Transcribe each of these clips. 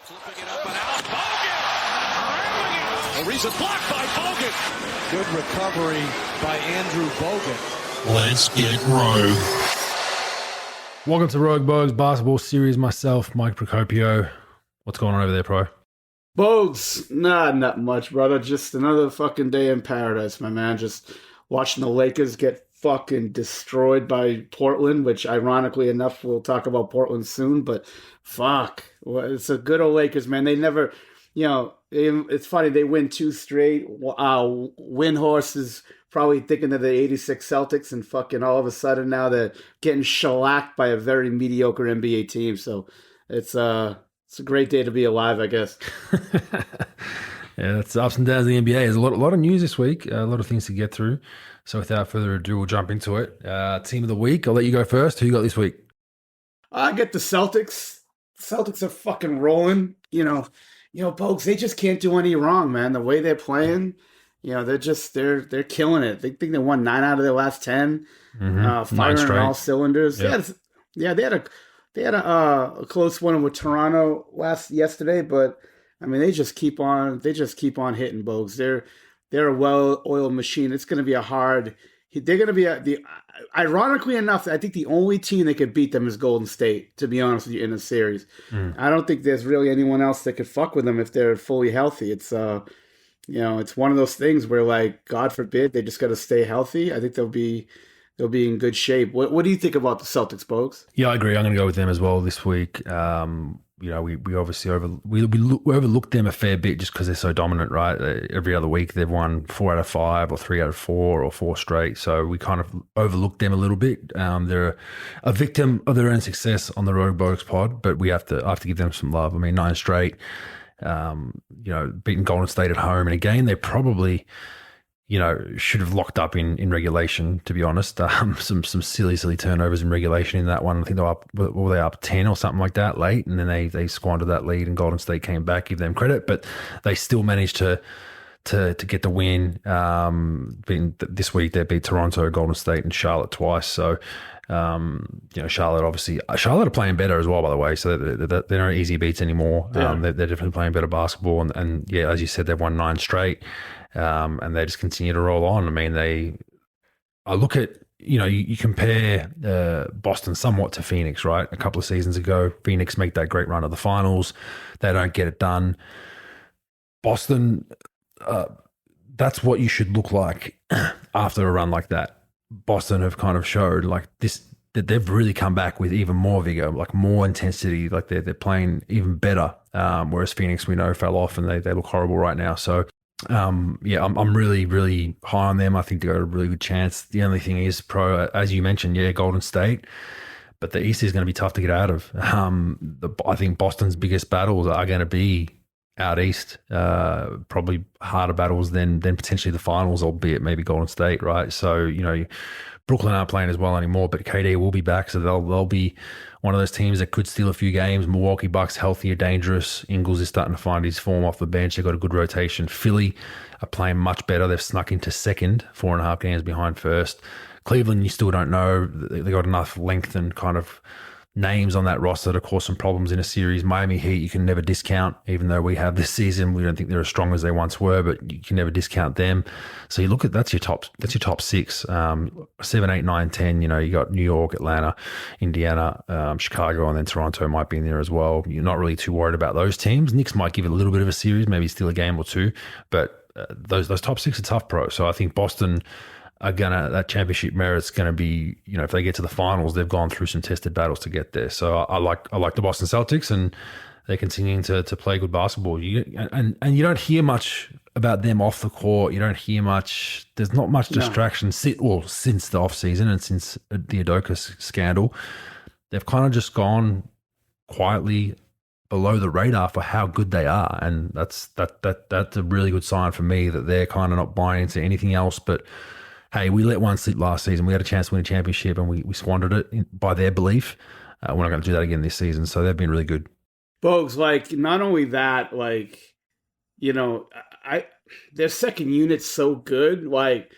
Flipping it up and out. Bogut! A recent block by Bogut. Good recovery by Andrew Bogut. Let's get rogue. Welcome to Rogue Bogues Basketball Series. Myself, Mike Procopio. What's going on over there, Pro? Bogues, not much, brother. Just another fucking day in paradise, my man. Just watching the Lakers get fucking destroyed by Portland, which ironically enough, we'll talk about Portland soon, but fuck. It's a good old Lakers, man. They never, it's funny, they win 2 straight. Windhorse is probably thinking of the 86 Celtics, and fucking all of a sudden now they're getting shellacked by a very mediocre NBA team. So it's a great day to be alive, I guess. Yeah, it's ups and downs of the NBA. There's a lot of news this week, a lot of things to get through. So without further ado, we'll jump into it. Team of the week. I'll let you go first. Who you got this week? I get the Celtics. Celtics are fucking rolling. Bogues, they just can't do any wrong, man. The way they're playing, they're killing it. They think they won 9 out of their last 10. Firing on all cylinders. Yep. They had a close one with Toronto yesterday, but I mean they just keep on hitting, Bogues. They're a well-oiled machine. It's going to be they're going to be ironically enough, I think the only team that could beat them is Golden State, to be honest with you, in a series. I don't think there's really anyone else that could fuck with them if they're fully healthy. It's it's one of those things where, like, God forbid, they just got to stay healthy. I think they'll be in good shape. What do you think about the Celtics, Bogues? Yeah, I agree. I'm going to go with them as well this week. We obviously overlooked them a fair bit just because they're so dominant, right? Every other week they've won 4 out of 5 or 3 out of 4 or 4 straight. So we kind of overlooked them a little bit. They're a victim of their own success on the Rogue Bogues pod, but I have to give them some love. I mean, 9 straight, beating Golden State at home in a game they probably should have locked up in regulation, to be honest. Some silly turnovers in regulation in that one. I think they were up 10 or something like that late, and then they squandered that lead and Golden State came back, give them credit, but they still managed to get the win. This week they beat Toronto, Golden State, and Charlotte twice. So, Charlotte are playing better as well, by the way. So they're not easy beats anymore. Yeah. They're definitely playing better basketball, and yeah, as you said, they've won 9 straight. And they just continue to roll on. I mean, I look at, you compare Boston somewhat to Phoenix, right? A couple of seasons ago, Phoenix make that great run of the finals. They don't get it done. Boston, that's what you should look like after a run like that. Boston have kind of showed like this, that they've really come back with even more vigor, like more intensity, like they're playing even better. Whereas Phoenix, we know, fell off and they look horrible right now. So, I'm really, really high on them. I think they got a really good chance. The only thing is, Pro, as you mentioned, Golden State, but the East is going to be tough to get out of. I think Boston's biggest battles are going to be out East, probably harder battles than potentially the finals, albeit maybe Golden State, right? So, Brooklyn aren't playing as well anymore, but KD will be back, so they'll be one of those teams that could steal a few games. Milwaukee Bucks, healthier, dangerous. Ingles is starting to find his form off the bench. They've got a good rotation. Philly are playing much better. They've snuck into second, 4.5 games behind first. Cleveland, you still don't know. They got enough length and kind of names on that roster to cause some problems in a series. Miami Heat, you can never discount, even though we have this season. We don't think they're as strong as they once were, but you can never discount them. So you look at that's your top 6, 7, 8, 9, 10. You got New York, Atlanta, Indiana, Chicago, and then Toronto might be in there as well. You're not really too worried about those teams. Knicks might give it a little bit of a series, maybe steal a game or two, but those top 6 are tough, Pro. So I think Boston that championship merit's gonna be, if they get to the finals, they've gone through some tested battles to get there. So I like the Boston Celtics, and they're continuing to play good basketball. And you don't hear much about them off the court. You don't hear much. There's not much distraction since the off season and since the Udoka scandal. They've kind of just gone quietly below the radar for how good they are, and that's a really good sign for me that they're kind of not buying into anything else. But hey, we let one slip last season. We had a chance to win a championship and we squandered it by their belief. We're not going to do that again this season. So they've been really good. Bogues, like, not only that, like, their second unit's so good. Like,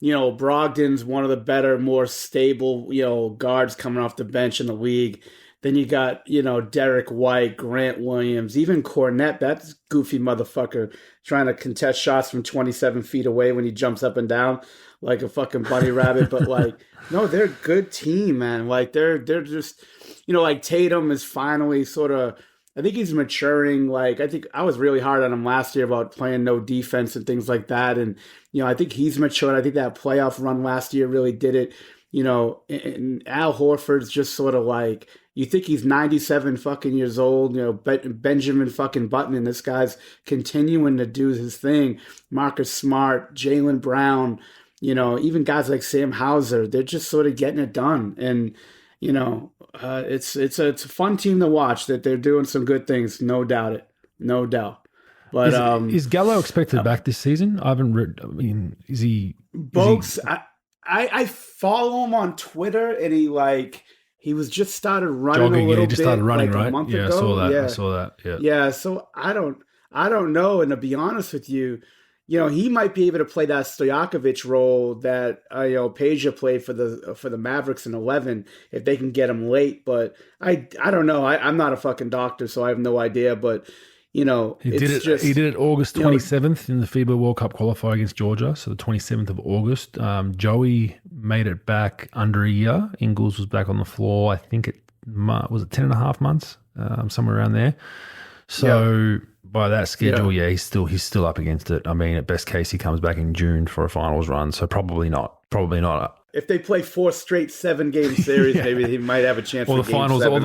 Brogdon's one of the better, more stable, guards coming off the bench in the league. Then you got, Derek White, Grant Williams, even Cornette, that goofy motherfucker trying to contest shots from 27 feet away when he jumps up and down like a fucking bunny rabbit. But like, no, they're a good team, man. Like they're just, like Tatum is finally sort of, I think he's maturing. Like I think I was really hard on him last year about playing no defense and things like that. And, I think he's matured. I think that playoff run last year really did it. And Al Horford's just sort of like, you think he's 97 fucking years old, Benjamin fucking Button, and this guy's continuing to do his thing. Marcus Smart, Jaylen Brown, even guys like Sam Hauser, they're just sort of getting it done. And, it's a fun team to watch, that they're doing some good things, no doubt it. No doubt. But is Gallo expected back this season? I haven't read. I mean, is he? Bogues, I follow him on Twitter, and he was just started running jogging, a little yeah, just started running, like right? a month Yeah, ago. I saw that. Yeah. I saw that. Yeah. Yeah, so I don't know. And to be honest with you, he might be able to play that Stojakovic role that Peja played for the Mavericks in 11 if they can get him late. But I don't know. I'm not a fucking doctor, so I have no idea. But He did it August 27th in the FIBA World Cup qualifier against Georgia. So the 27th of August. Joey made it back under a year. Ingles was back on the floor. I think was it 10 and a half months, somewhere around there. So by that schedule, he's still up against it. I mean, at best case, he comes back in June for a finals run. So probably not. If they play 4 straight 7-game series, maybe he might have a chance. Or for the finals, or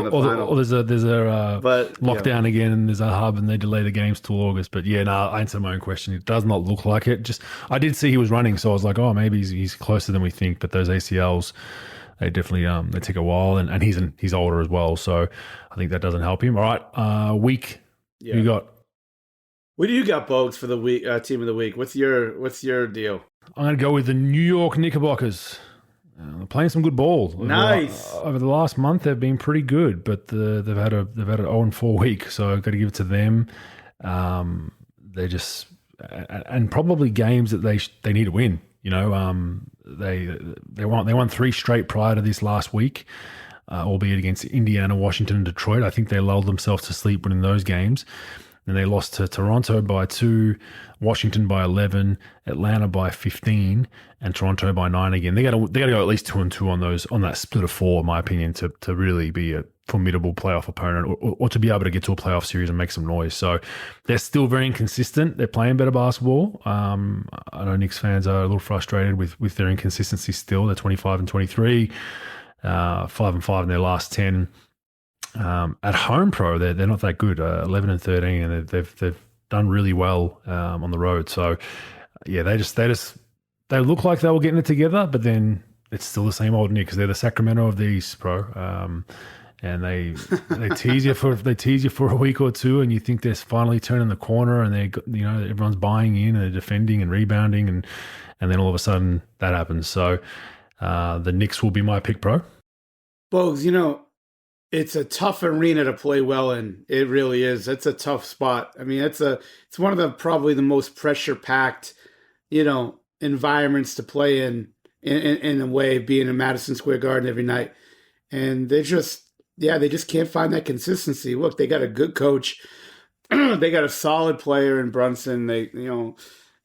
there's a but, lockdown again, and there's a hub, and they delay the games till August. But yeah, no, I answered my own question. It does not look like it. I did see he was running, so I was like, oh, maybe he's closer than we think. But those ACLs, they definitely they take a while, and he's older as well, so I think that doesn't help him. All right, week. Yeah. You got. What do you got, Bogues, for the week team of the week? What's your deal? I'm going to go with the New York Knickerbockers. They're playing some good ball. Nice. Over the last month, they've been pretty good, but they've had an 0-4 week, so I've got to give it to them. They just and probably games that they need to win. They won 3 straight prior to this last week, albeit against Indiana, Washington, and Detroit. I think they lulled themselves to sleep winning those games. And they lost to Toronto by 2, Washington by 11, Atlanta by 15, and Toronto by 9 again. They got to go at least 2-2 on that split of 4, in my opinion, to really be a formidable playoff opponent, or to be able to get to a playoff series and make some noise. So they're still very inconsistent. They're playing better basketball. I know Knicks fans are a little frustrated with their inconsistency still. They're 25-23, 5-5 in their last 10. At home, they're not that good. 11-13, and they've done really well on the road. So yeah, they look like they were getting it together, but then it's still the same old Knicks. They're the Sacramento of the East, and they tease you for a week or two, and you think they're finally turning the corner, and everyone's buying in and they're defending and rebounding, and then all of a sudden that happens. So the Knicks will be my pick, pro. Bogues, it's a tough arena to play well in. It really is. It's a tough spot. I mean, it's one of the probably the most pressure packed, environments to play in a way, being in Madison Square Garden every night. And they just can't find that consistency. Look, they got a good coach. They got a solid player in Brunson. They,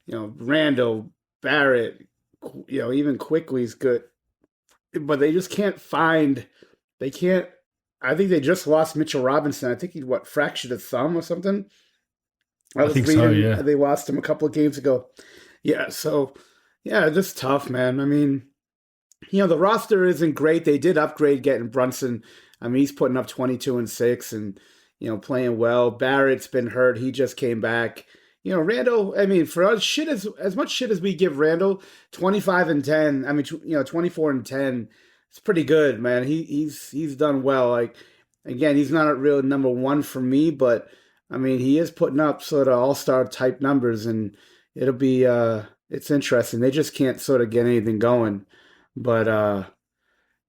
Randall, Barrett, even Quickly's good, but they just can't find. They can't. I think they just lost Mitchell Robinson. I think he fractured a thumb or something. I think so. Yeah, they lost him a couple of games ago. Yeah, so yeah, just tough, man. I mean, the roster isn't great. They did upgrade getting Brunson. I mean, he's putting up 22 and 6, and playing well. Barrett's been hurt. He just came back. Randall. I mean, for us, as much shit as we give Randall, 25 and 10. I mean, 24 and 10. It's pretty good, man. He's done well. Like, again, he's not a real number one for me, but I mean, he is putting up sort of all-star type numbers, and it'll be it's interesting. They just can't sort of get anything going, but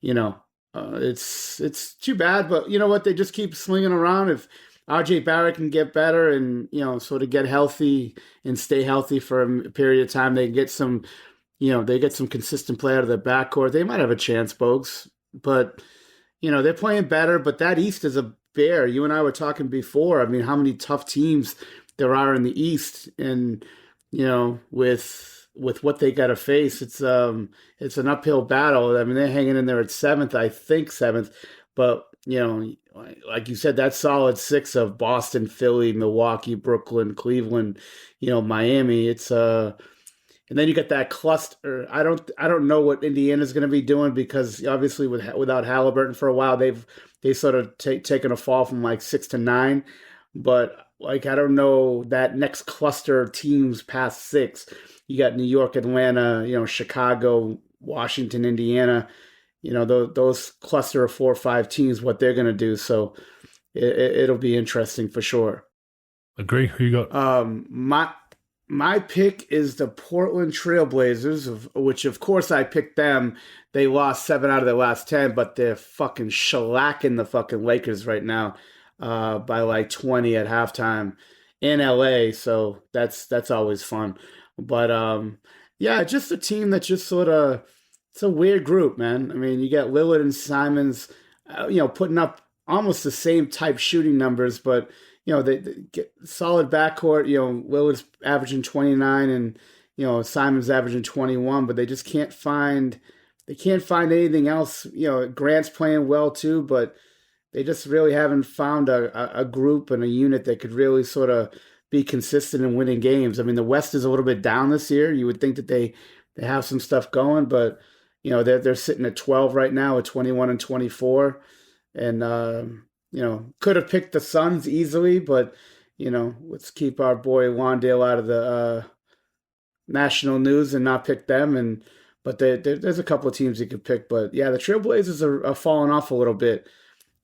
it's too bad. But you know what? They just keep slinging around. If RJ Barrett can get better and sort of get healthy and stay healthy for a period of time, they can get some. They get some consistent play out of their backcourt. They might have a chance, Bogues. But, they're playing better, but that East is a bear. You and I were talking before. I mean, how many tough teams there are in the East, and with what they got to face, it's an uphill battle. I mean, they're hanging in there at seventh, I think seventh, but like you said, that solid six of Boston, Philly, Milwaukee, Brooklyn, Cleveland, Miami. It's and then you get that cluster. I don't know what Indiana's going to be doing, because obviously without Halliburton for a while, they sort of taken a fall from like 6 to 9. But like, I don't know that next cluster of teams past 6. You got New York, Atlanta, Chicago, Washington, Indiana. Those cluster of 4 or 5 teams, what they're going to do. So it'll be interesting for sure. Agree. Who you got? My pick is the Portland Trailblazers, which of course I picked them. They lost 7 out of their last 10, but they're fucking shellacking the fucking Lakers right now by like 20 at halftime in LA. So that's always fun. But yeah, just a team that just sort of, it's a weird group, man. I mean, you got Lillard and Simons, putting up almost the same type shooting numbers, but they get solid backcourt. Lillard's averaging 29 and Simon's averaging 21, but they just can't find anything else. Grant's playing well too, but they just really haven't found a group and a unit that could really sort of be consistent in winning games. I mean, the West is a little bit down this year. You would think that they have some stuff going, but they're sitting at 12 right now at 21 and 24, and could have picked the Suns easily, but let's keep our boy Wandale out of the national news and not pick them. But there's a couple of teams you could pick, but yeah, the Trailblazers are falling off a little bit.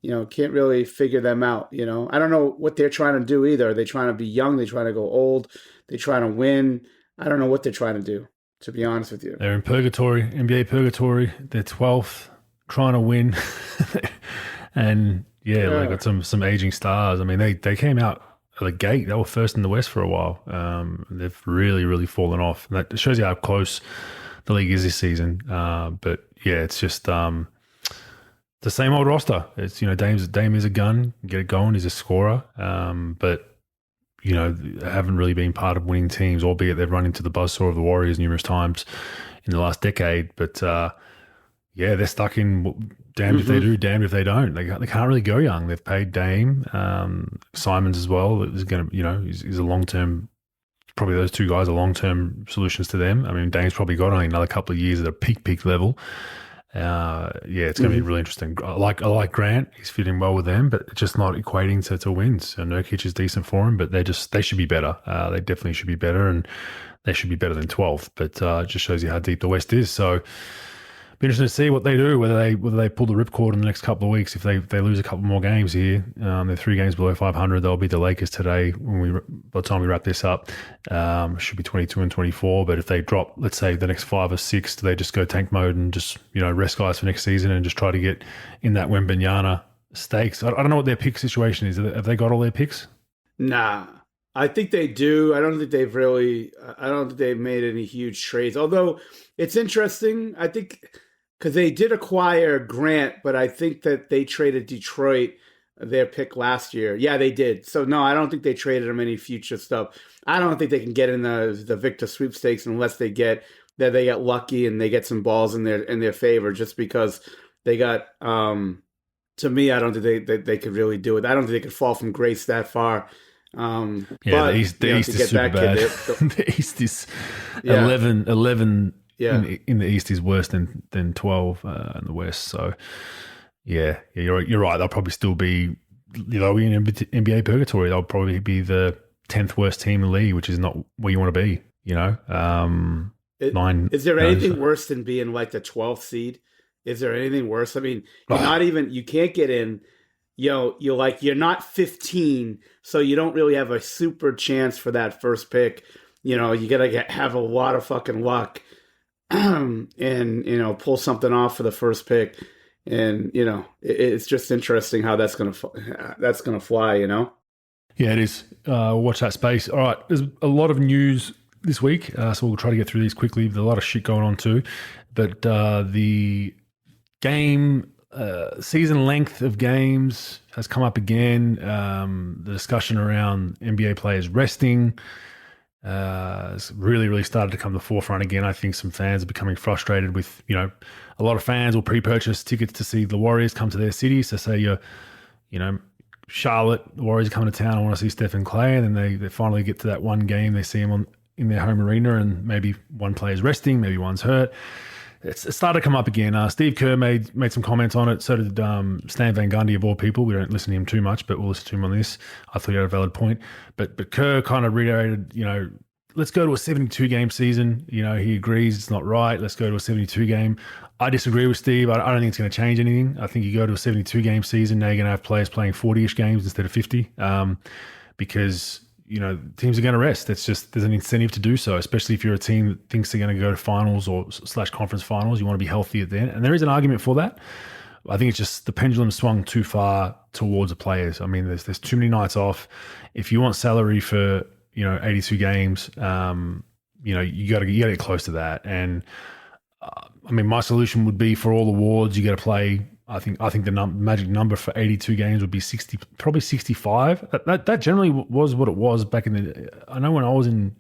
Can't really figure them out. I don't know what they're trying to do either. Are they trying to be young? They trying to go old? They trying to win? I don't know what they're trying to do, to be honest with you. They're in purgatory, NBA purgatory. They're 12th, trying to win. And yeah, they got some aging stars. I mean, they came out of the gate. They were first in the West for a while. They've really, really fallen off. And that shows you how close the league is this season. But yeah, it's just the same old roster. It's Dame is a gun, get it going. He's a scorer. But haven't really been part of winning teams, albeit they've run into the buzzsaw of the Warriors numerous times in the last decade. But yeah, they're stuck in damned if they do, damned if they don't. They can't really go young. They've paid Dame, Simons as well. Is going to, he's a long term. Probably those two guys are long term solutions to them. I mean, Dame's probably got only another couple of years at a peak level. Yeah, it's going to be really interesting. I like Grant. He's fitting well with them, but it's just not equating to wins. So Nurkic is decent for him, but they should be better. They definitely should be better, and they should be better than 12th. But it just shows you how deep the West is. So be interesting to see what they do, whether they pull the ripcord in the next couple of weeks. If they lose a couple more games here, they're 3 games below 500. They'll beat the Lakers today. By the time we wrap this up, should be 22 and 24. But if they drop, let's say the next 5 or 6, do they just go tank mode and just rest guys for next season and just try to get in that Wembanyama stakes? I don't know what their pick situation is. Have they got all their picks? Nah. I think they do. I don't think they've made any huge trades. Although it's interesting, I think, because they did acquire Grant, but I think that they traded Detroit their pick last year. Yeah, they did. So no, I don't think they traded them any future stuff. I don't think they can get in the Victor sweepstakes unless they get lucky and they get some balls in their favor. Just because they got, to me, I don't think they could really do it. I don't think they could fall from grace that far. Yeah, but, the East is super bad. The East is 11 in the East is worse than 12 in the West. So yeah, you're right. They'll probably still be in NBA purgatory. They'll probably be the 10th worst team in the league, which is not where you want to be. Is there anything worse than being like the 12th seed? Is there anything worse? I mean, you can't get in. You're not 15, so you don't really have a super chance for that first pick. You gotta have a lot of fucking luck, and pull something off for the first pick. And it's just interesting how that's gonna fly. Yeah, it is. Watch that space. All right, there's a lot of news this week, so we'll try to get through these quickly. There's a lot of shit going on too, but the game season length of games has come up again. The discussion around NBA players resting has really, really started to come to the forefront again. I think some fans are becoming frustrated with, a lot of fans will pre-purchase tickets to see the Warriors come to their city. So say Charlotte, the Warriors are coming to town, I want to see Stephen Clay, and then they finally get to that one game, they see him in their home arena, and maybe one player's resting, maybe one's hurt. It started to come up again. Steve Kerr made some comments on it. So did Stan Van Gundy, of all people. We don't listen to him too much, but we'll listen to him on this. I thought he had a valid point. But Kerr kind of reiterated, let's go to a 72-game season. He agrees it's not right. Let's go to a 72-game. I disagree with Steve. I don't think it's going to change anything. I think you go to a 72-game season, now you're going to have players playing 40-ish games instead of 50 because teams are going to rest. It's just there's an incentive to do so, especially if you're a team that thinks they're going to go to finals or / conference finals. You want to be healthy at the end. And there is an argument for that. I think it's just the pendulum swung too far towards the players. I mean, there's too many nights off. If you want salary for, 82 games, you got to get close to that. And my solution would be for all awards, you got to play. I think the magic number for 82 games would be 60, probably 65. That generally was what it was back in the. I know when I was in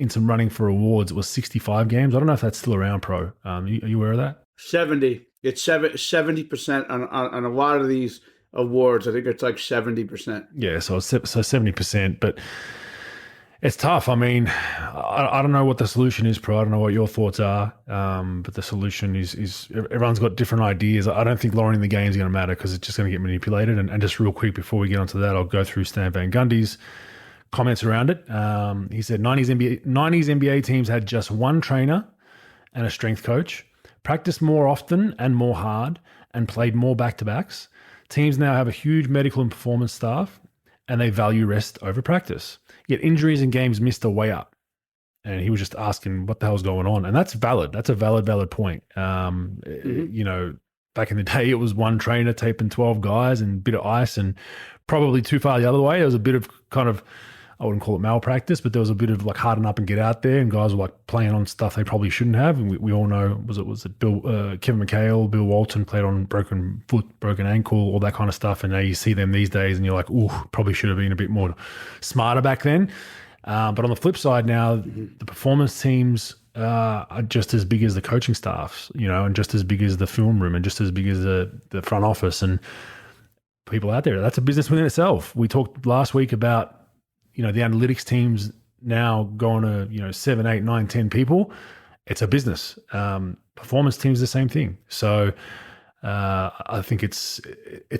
some running for awards, it was 65 games. I don't know if that's still around, Pro. Are you aware of that? 70. It's 70% on a lot of these awards. I think it's like 70%. Yeah, so 70%, but. It's tough. I mean, I don't know what the solution is, Pro. I don't know what your thoughts are, but the solution is everyone's got different ideas. I don't think lowering the game is going to matter because it's just going to get manipulated. And just real quick before we get onto that, I'll go through Stan Van Gundy's comments around it. He said 90s NBA teams had just one trainer and a strength coach, practiced more often and more hard, and played more back-to-backs. Teams now have a huge medical and performance staff, and they value rest over practice. Yet injuries and games missed are way up. And he was just asking what the hell's going on. And that's valid. That's a valid point. Back in the day, it was one trainer taping 12 guys and a bit of ice and probably too far the other way. There was a bit of kind of, I wouldn't call it malpractice, but there was a bit of like harden up and get out there, and guys were like playing on stuff they probably shouldn't have. And we all know, was it Kevin McHale, Bill Walton played on broken foot, broken ankle, all that kind of stuff. And now you see them these days and you're like, ooh, probably should have been a bit more smarter back then. But on the flip side now, the performance teams are just as big as the coaching staffs, and just as big as the film room and just as big as the front office and people out there. That's a business within itself. We talked last week about, the analytics teams now going to, 7, 8, 9, 10 people. It's a business. Performance teams, the same thing. So I think it's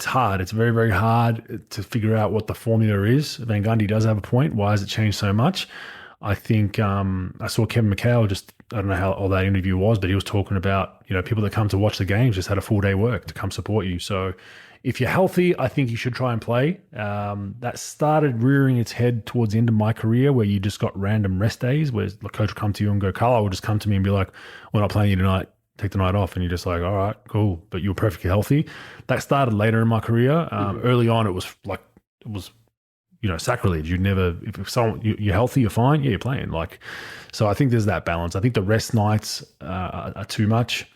hard. It's very, very hard to figure out what the formula is. Van Gundy does have a point. Why has it changed so much? I think I saw Kevin McHale I don't know how all that interview was, but he was talking about, people that come to watch the games just had a full day work to come support you. So if you're healthy, I think you should try and play. That started rearing its head towards the end of my career where you just got random rest days where the coach would come to you and go, Carlo will just come to me and be like, we're not playing you tonight. Take the night off. And you're just like, all right, cool. But you're perfectly healthy. That started later in my career. Early on, it was sacrilege. You'd never, if someone, you're healthy, you're fine. Yeah, you're playing. So I think there's that balance. I think the rest nights are too much.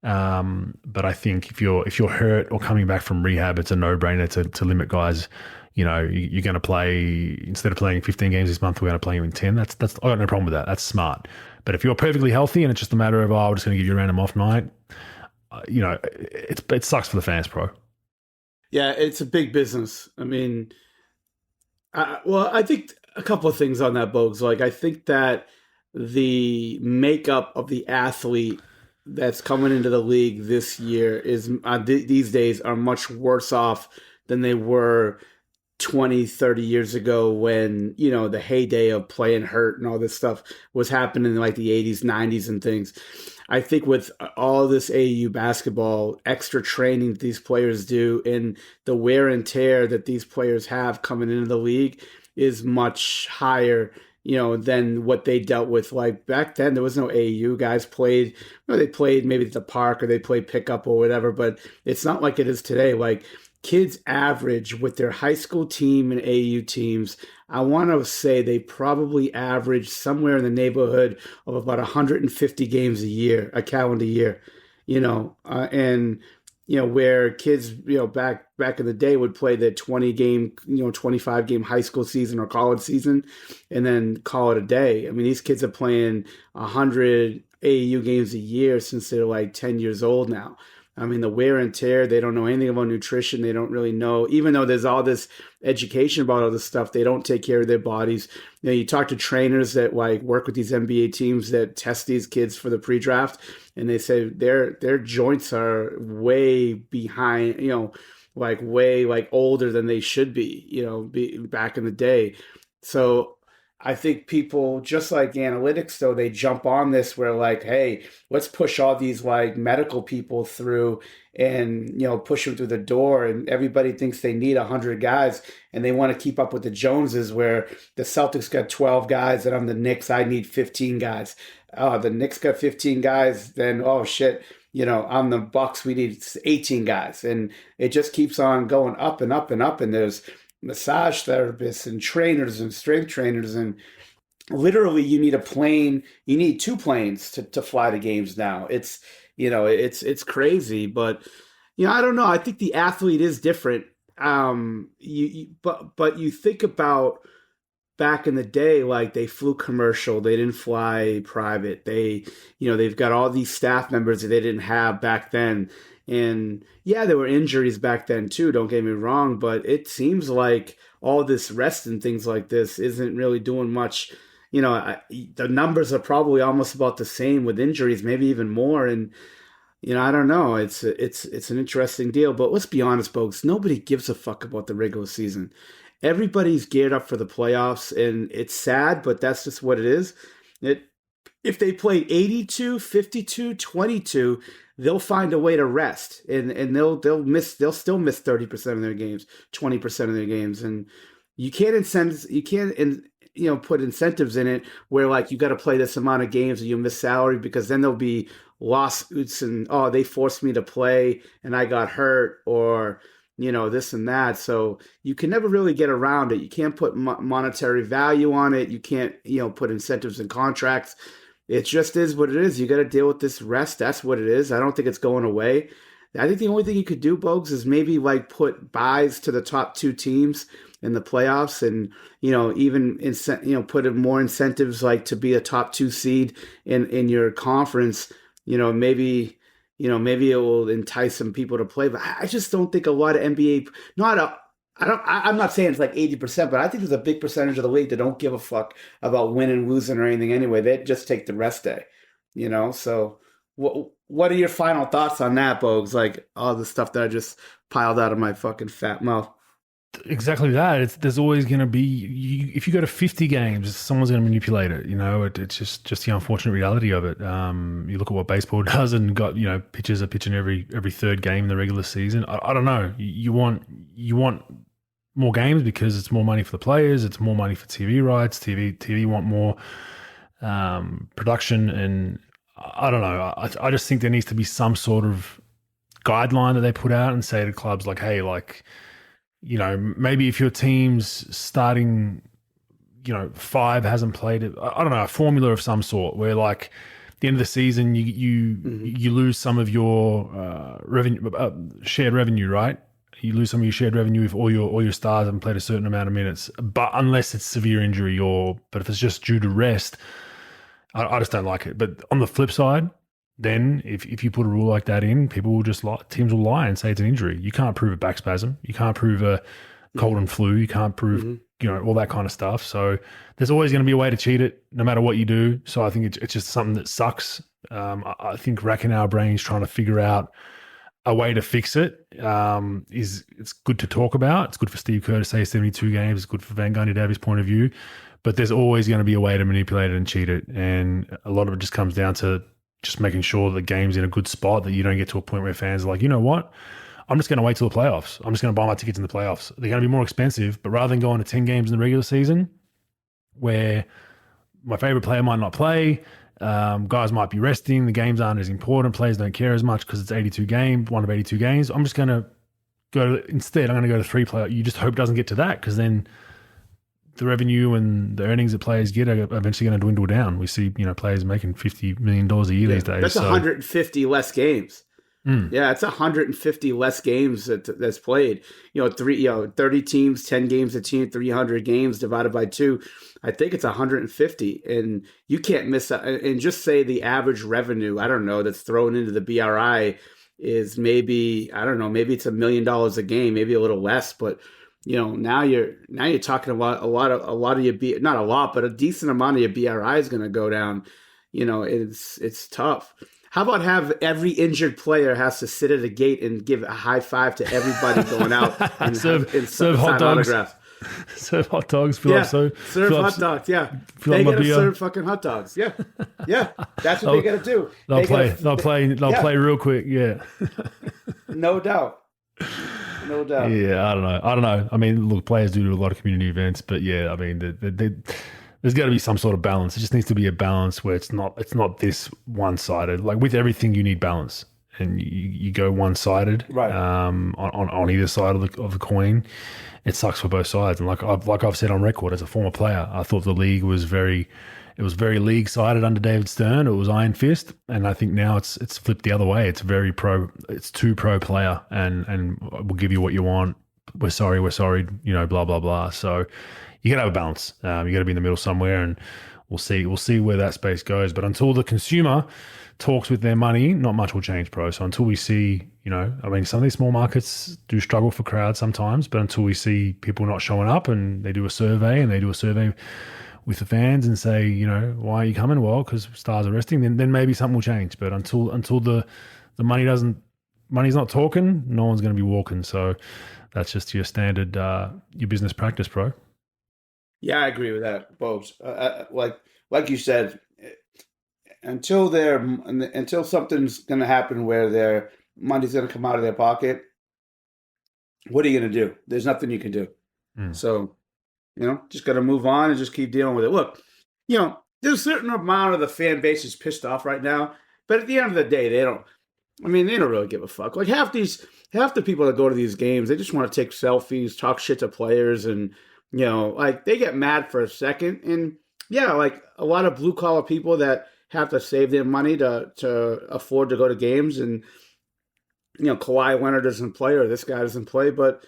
But I think if you're hurt or coming back from rehab, it's a no-brainer to limit guys. You're going to play, instead of playing 15 games this month, we're going to play you in 10. That's I got no problem with that. That's smart. But if you're perfectly healthy and it's just a matter of, we're just going to give you a random off night, it sucks for the fans, Pro. Yeah, it's a big business. I mean, I think a couple of things on that, Bogues. I think that the makeup of the athlete that's coming into the league this year is these days are much worse off than they were 20, 30 years ago when, the heyday of playing hurt and all this stuff was happening in like the 80s, 90s and things. I think with all this AAU basketball, extra training that these players do and the wear and tear that these players have coming into the league is much higher, than what they dealt with. Like back then, there was no AAU. Guys played, they played maybe at the park or they played pickup or whatever, but it's not like it is today. Like kids average with their high school team and AAU teams, I want to say they probably average somewhere in the neighborhood of about 150 games a calendar year, and where kids, back in the day would play the 20 game, 25 game high school season or college season and then call it a day. I mean, these kids are playing 100 AAU games a year since they're like 10 years old now. I mean, the wear and tear, they don't know anything about nutrition. They don't really know, even though there's all this education about all this stuff, they don't take care of their bodies. You talk to trainers that like work with these NBA teams that test these kids for the pre-draft, and they say their joints are way behind, like way like older than they should be, back in the day. So I think people, just like analytics, though, they jump on this where like, hey, let's push all these like medical people through and, push them through the door. And everybody thinks they need 100 guys and they want to keep up with the Joneses, where the Celtics got 12 guys and I'm the Knicks, I need 15 guys. The Knicks got 15 guys, then, oh shit, I'm the Bucks, we need 18 guys. And it just keeps on going up and up and up. And there's massage therapists and trainers and strength trainers, and literally you need two planes to fly to games now. It's crazy, but I don't know. I think the athlete is different. But you think about back in the day, like they flew commercial, they didn't fly private. They've got all these staff members that they didn't have back then. And yeah, there were injuries back then too, don't get me wrong, but it seems like all this rest and things like this isn't really doing much. The numbers are probably almost about the same with injuries, maybe even more. And, I don't know. It's an interesting deal, but let's be honest, folks, nobody gives a fuck about the regular season. Everybody's geared up for the playoffs, and it's sad, but that's just what it is. If they played 82, 52, 22, they'll find a way to rest, and they'll still miss 30% of their games, 20% of their games, and you can't put incentives in it where like you got to play this amount of games or you miss salary, because then there'll be lawsuits and they forced me to play and I got hurt, or this and that. So you can never really get around it. You can't put monetary value on it. You can't put incentives in contracts. It just is what it is. You got to deal with this rest. That's what it is. I don't think it's going away. I think the only thing you could do, Bogues, is maybe like put buys to the top two teams in the playoffs, and even put in more incentives like to be a top two seed in your conference. Maybe it will entice some people to play. But I just don't think a lot of NBA, I'm not saying it's like 80%, but I think there's a big percentage of the league that don't give a fuck about winning, losing, or anything anyway. They just take the rest day, So what are your final thoughts on that, Bogues? Like all the stuff that I just piled out of my fucking fat mouth. Exactly that. There's always going to be, if you go to 50 games, someone's going to manipulate it. It's just the unfortunate reality of it. You look at what baseball does, and got pitchers are pitching every third game in the regular season. I don't know. You want more games because it's more money for the players. It's more money for TV rights. TV want more production, and I don't know. I just think there needs to be some sort of guideline that they put out and say to clubs like, hey, like, maybe if your team's starting, 5 hasn't played it, I don't know, a formula of some sort where like at the end of the season, you lose some of your revenue, shared revenue, right? You lose some of your shared revenue if all your stars haven't played a certain amount of minutes, but unless it's severe injury but if it's just due to rest, I just don't like it. But on the flip side, then if you put a rule like that in, people will just teams will lie and say it's an injury. You can't prove a back spasm. You can't prove a cold and flu. You can't prove, all that kind of stuff. So there's always going to be a way to cheat it no matter what you do. So I think it's just something that sucks. I think racking our brains trying to figure out a way to fix it it's good to talk about. It's good for Steve Kerr to say 72 games. It's good for Van Gundy to have his point of view. But there's always going to be a way to manipulate it and cheat it. And a lot of it just comes down to just making sure the game's in a good spot, that you don't get to a point where fans are like, you know what? I'm just going to wait till the playoffs. I'm just going to buy my tickets in the playoffs. They're going to be more expensive, but rather than going to 10 games in the regular season where my favorite player might not play, guys might be resting, the games aren't as important, players don't care as much because it's one of 82 games. I'm just going to I'm going to go to 3 playoffs. You just hope it doesn't get to that, because then the revenue and the earnings that players get are eventually going to dwindle down. We see, players making $50 million a year these days. That's 150 less games. Yeah, it's 150 less games that's played. 30 teams, 10 games a team, 300 games divided by 2. I think it's 150, and you can't miss that. And just say the average revenue, I don't know, that's thrown into the BRI is maybe, I don't know, maybe it's $1 million a game, maybe a little less, but now you're talking about a lot of your not a lot, but a decent amount of your BRI is going to go down. It's tough. How about have every injured player has to sit at a gate and give a high five to everybody going out and serve sign hot dogs. autographs? Serve hot dogs. Serve hot dogs. Yeah, they got to serve fucking hot dogs. Yeah, that's what they got to do. They'll play real quick. Yeah, no doubt. No doubt. Yeah, I don't know. I mean, look, players do a lot of community events, but yeah, I mean, there's got to be some sort of balance. It just needs to be a balance where it's not this one-sided. Like with everything, you need balance, and you go one-sided, right? On either side of the coin, it sucks for both sides. And like I've said on record, as a former player, I thought the league was very league-sided under David Stern. It was iron fist, and I think now it's flipped the other way. It's very pro. It's too pro player, and we'll give you what you want. We're sorry, blah blah blah. So you got to have a balance. You got to be in the middle somewhere, and we'll see where that space goes. But until the consumer talks with their money, not much will change, bro. So until we see, I mean, some of these small markets do struggle for crowds sometimes, but until we see people not showing up and they do a survey with the fans and say, why are you coming? Well, because stars are resting. Then maybe something will change. But until the money's not talking, no one's going to be walking. So that's just your standard your business practice, bro. Yeah, I agree with that, Bogues. Like you said, until something's going to happen where their money's going to come out of their pocket, what are you going to do? There's nothing you can do. So, just got to move on and just keep dealing with it. Look, there's a certain amount of the fan base is pissed off right now, but at the end of the day, they don't really give a fuck. Like half the people that go to these games, they just want to take selfies, talk shit to players, and they get mad for a second. And yeah, like a lot of blue collar people that have to save their money to afford to go to games, and Kawhi Leonard doesn't play or this guy doesn't play, but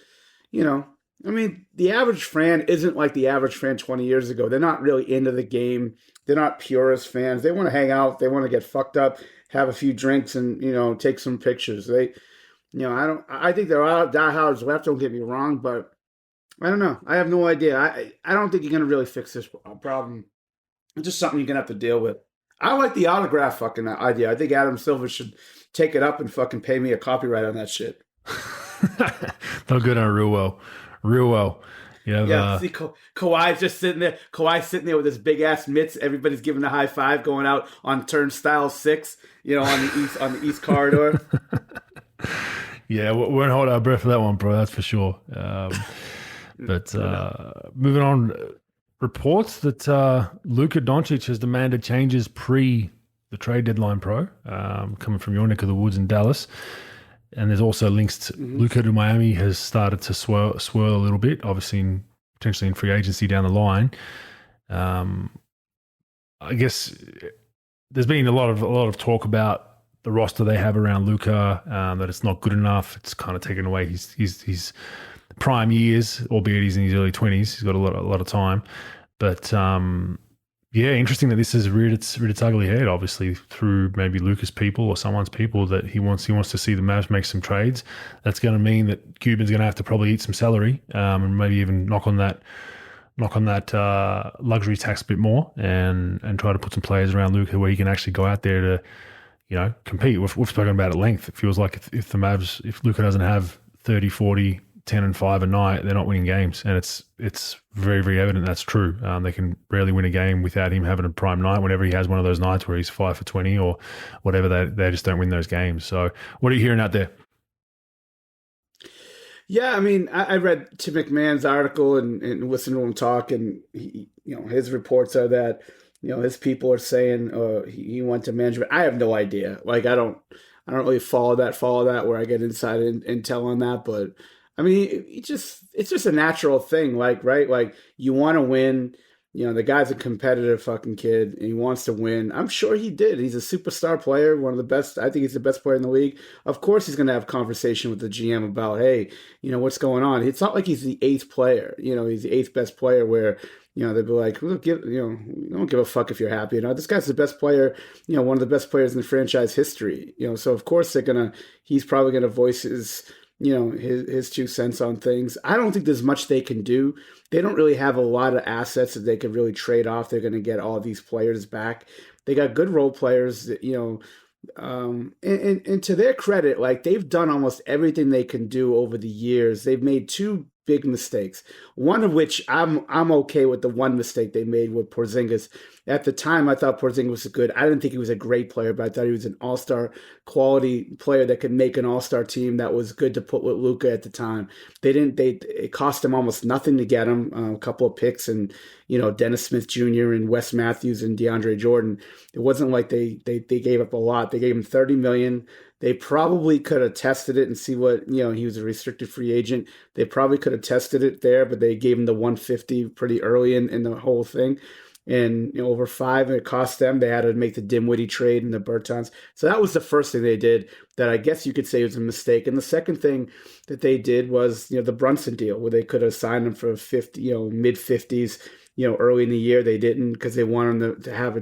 I mean, the average fan isn't like the average fan 20 years ago. They're not really into the game. They're not purist fans. They want to hang out. They want to get fucked up, have a few drinks, and take some pictures. I think there are diehards left. Don't get me wrong, but I don't know. I have no idea. I don't think you're gonna really fix this problem. It's just something you're gonna have to deal with. I like the autograph fucking idea. I think Adam Silver should take it up and fucking pay me a copyright on that shit. They'll go down real well. See, Kawhi's just sitting there. Kawhi's sitting there with his big ass mitts. Everybody's giving a high five, going out on turnstile 6. On the east corridor. Yeah, we won't hold our breath for that one, bro. That's for sure. But moving on, reports that Luka Doncic has demanded changes pre the trade deadline, pro, coming from your neck of the woods in Dallas. And there's also links to Luka to Miami has started to swirl a little bit, obviously potentially in free agency down the line. I guess there's been a lot of talk about the roster they have around Luka, that it's not good enough. It's kind of taken away his prime years, albeit he's in his early 20s. He's got a lot of time. But yeah, interesting that this has reared its ugly head, obviously, through maybe Luka's people or someone's people, that he wants to see the Mavs make some trades. That's going to mean that Cuban's going to have to probably eat some salary, and maybe even knock on that luxury tax a bit more, and try to put some players around Luka where he can actually go out there to compete. We've spoken about it at length. It feels like if Luka doesn't have 30, 40, 10 and 5 a night, they're not winning games. And it's very, very evident that's true. They can rarely win a game without him having a prime night. Whenever he has one of those nights where he's 5 for 20 or whatever, they just don't win those games. So what are you hearing out there? Yeah, I mean, I read Tim McMahon's article and listened to him talk, and his reports are that his people are saying he went to management. I have no idea. Like I don't really follow that where I get inside intel on that, but I mean, it's just a natural thing, like, right? Like you want to win, the guy's a competitive fucking kid and he wants to win. I'm sure he did. He's a superstar player, one of the best. I think he's the best player in the league. Of course, he's going to have conversation with the GM about, hey, what's going on. It's not like he's the eighth player. He's the eighth best player where, they'd be like, we don't give a fuck if you're happy. This guy's the best player, one of the best players in franchise history. So of course he's probably gonna voice his 2 cents on things. I don't think there's much they can do. They don't really have a lot of assets that they could really trade off. They're gonna get all these players back. They got good role players that, and to their credit, like they've done almost everything they can do over the years. They've made 2 big mistakes. One of which I'm okay with the one mistake they made with Porzingis. At the time, I thought Porzingis was good. I didn't think he was a great player, but I thought he was an all-star quality player that could make an all-star team that was good to put with Luka at the time. It cost them almost nothing to get him, a couple of picks and, Dennis Smith Jr. and Wes Matthews and DeAndre Jordan. It wasn't like they gave up a lot. They gave him $30 million. They probably could have tested it and see what, he was a restricted free agent. They probably could have tested it there, but they gave him the 150 pretty early in the whole thing. And over 5, it cost them. They had to make the Dinwiddie trade and the Bertans. So that was the first thing they did that I guess you could say was a mistake. And the second thing that they did was, the Brunson deal, where they could have signed him for 50, mid-50s, early in the year. They didn't because they wanted them to have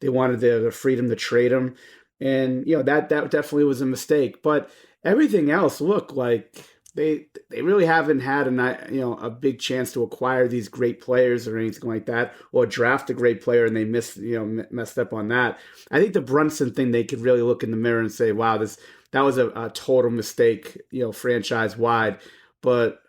they wanted the freedom to trade him. And, that definitely was a mistake. But everything else, look, like they really haven't had a big chance to acquire these great players or anything like that, or draft a great player and they messed up on that. I think the Brunson thing, they could really look in the mirror and say, wow, that was a total mistake, franchise wide. But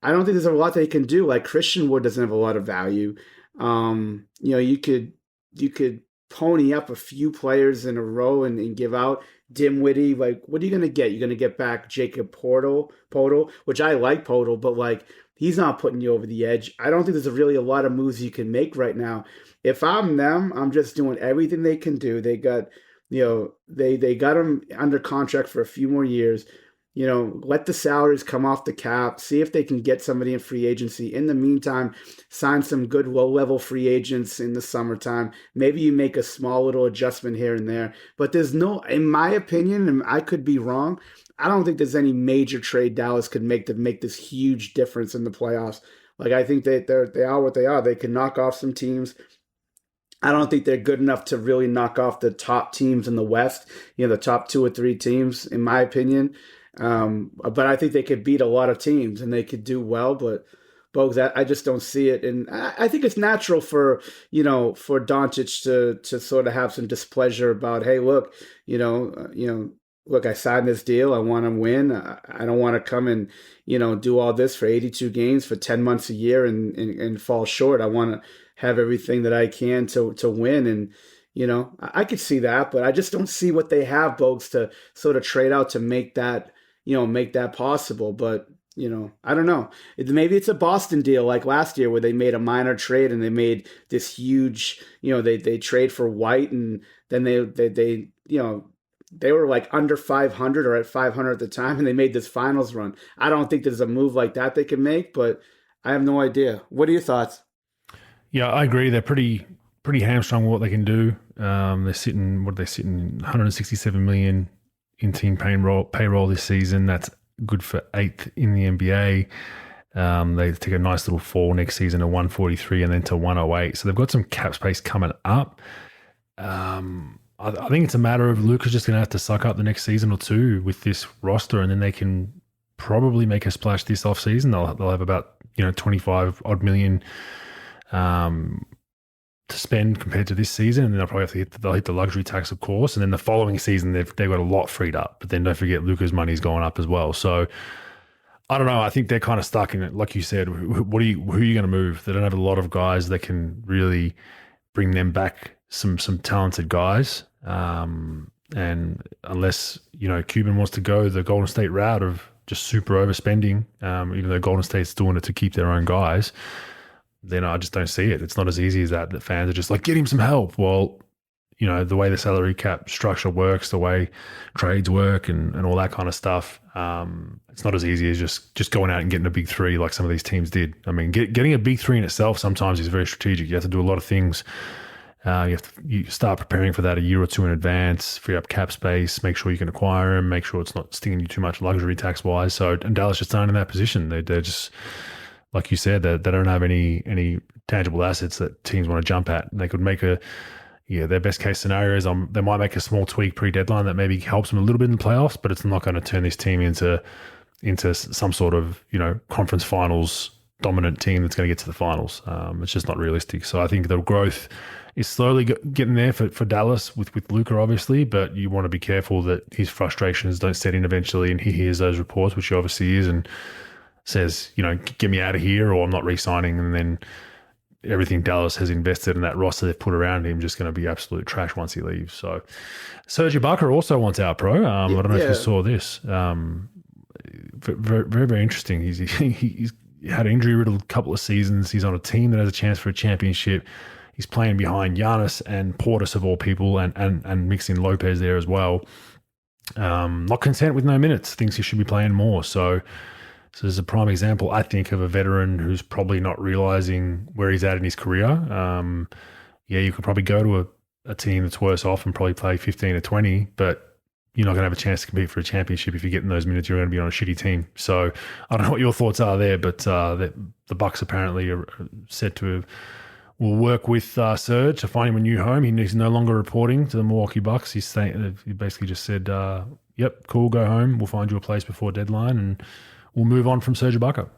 I don't think there's a lot they can do. Like Christian Wood doesn't have a lot of value. You could pony up a few players in a row and give out Dinwiddie. Like, what are you going to get? You're going to get back Jacob Podol, which I like Podol, but like he's not putting you over the edge. I don't think there's really a lot of moves you can make right now. If I'm them, I'm just doing everything they can do. They got, they got him under contract for a few more years. Let the salaries come off the cap, see if they can get somebody in free agency. In the meantime, sign some good low-level free agents in the summertime. Maybe you make a small little adjustment here and there. But there's in my opinion, and I could be wrong, I don't think there's any major trade Dallas could make to make this huge difference in the playoffs. Like, I think they are what they are. They can knock off some teams. I don't think they're good enough to really knock off the top teams in the West, the top 2 or 3 teams, in my opinion. But I think they could beat a lot of teams and they could do well, but Bogues, I just don't see it. And I think it's natural for Doncic to sort of have some displeasure about, hey, look, look, I signed this deal. I want to win. I don't want to come and, do all this for 82 games for 10 months a year and fall short. I want to have everything that I can to win. And, I could see that, but I just don't see what they have, Bogues, to sort of trade out to make that possible. But, I don't know. Maybe it's a Boston deal like last year where they made a minor trade and they made this huge, they trade for White and then they were like under 500 or at 500 at the time and they made this finals run. I don't think there's a move like that they can make, but I have no idea. What are your thoughts? Yeah, I agree. They're pretty hamstrung with what they can do. They're sitting 167 million in team payroll this season. That's good for 8th in the NBA. They take a nice little fall next season to 143 and then to 108. So they've got some cap space coming up. I think it's a matter of Luka's just going to have to suck up the next season or 2 with this roster, and then they can probably make a splash this offseason. They'll have about 25 odd million to spend compared to this season, and then they'll probably hit the luxury tax, of course, and then the following season they've got a lot freed up. But then don't forget Luka's money's going up as well. So I don't know. I think they're kind of stuck in it, like you said. Who are you going to move? They don't have a lot of guys that can really bring them back. Some talented guys, and unless Cuban wants to go the Golden State route of just super overspending, even though Golden State's doing it to keep their own guys, then I just don't see it. It's not as easy as that. The fans are just like, get him some help. Well, the way the salary cap structure works, the way trades work, and all that kind of stuff. It's not as easy as just going out and getting a big three like some of these teams did. I mean, getting a big three in itself sometimes is very strategic. You have to do a lot of things. You start preparing for that a year or two in advance, free up cap space, make sure you can acquire them, make sure it's not stinging you too much luxury tax wise. So, and Dallas just aren't in that position. They're just, like you said, they don't have any tangible assets that teams want to jump at. They could make their best case scenario is they might make a small tweak pre-deadline that maybe helps them a little bit in the playoffs, but it's not going to turn this team into some sort of, conference finals dominant team that's going to get to the finals. It's just not realistic. So I think the growth is slowly getting there for Dallas with Luka, obviously, but you want to be careful that his frustrations don't set in eventually and he hears those reports, which he obviously is, and says, get me out of here or I'm not re-signing, and then everything Dallas has invested in that roster they've put around him just going to be absolute trash once he leaves. So Serge Ibaka also wants out, pro. I don't know if you saw this. Very, very, very interesting. He's had an injury-riddled couple of seasons. He's on a team that has a chance for a championship. He's playing behind Giannis and Portis of all people, and mixing Lopez there as well. Not content with no minutes. Thinks he should be playing more. So there's a prime example, I think, of a veteran who's probably not realizing where he's at in his career. You could probably go to a team that's worse off and probably play 15 or 20, but you're not going to have a chance to compete for a championship if you're getting those minutes. You're going to be on a shitty team. So I don't know what your thoughts are there, but the Bucks apparently are said to will work with Serge to find him a new home. He's no longer reporting to the Milwaukee Bucks. He basically just said, "Yep, cool, go home. We'll find you a place before deadline, and we'll move on from Serge Ibaka."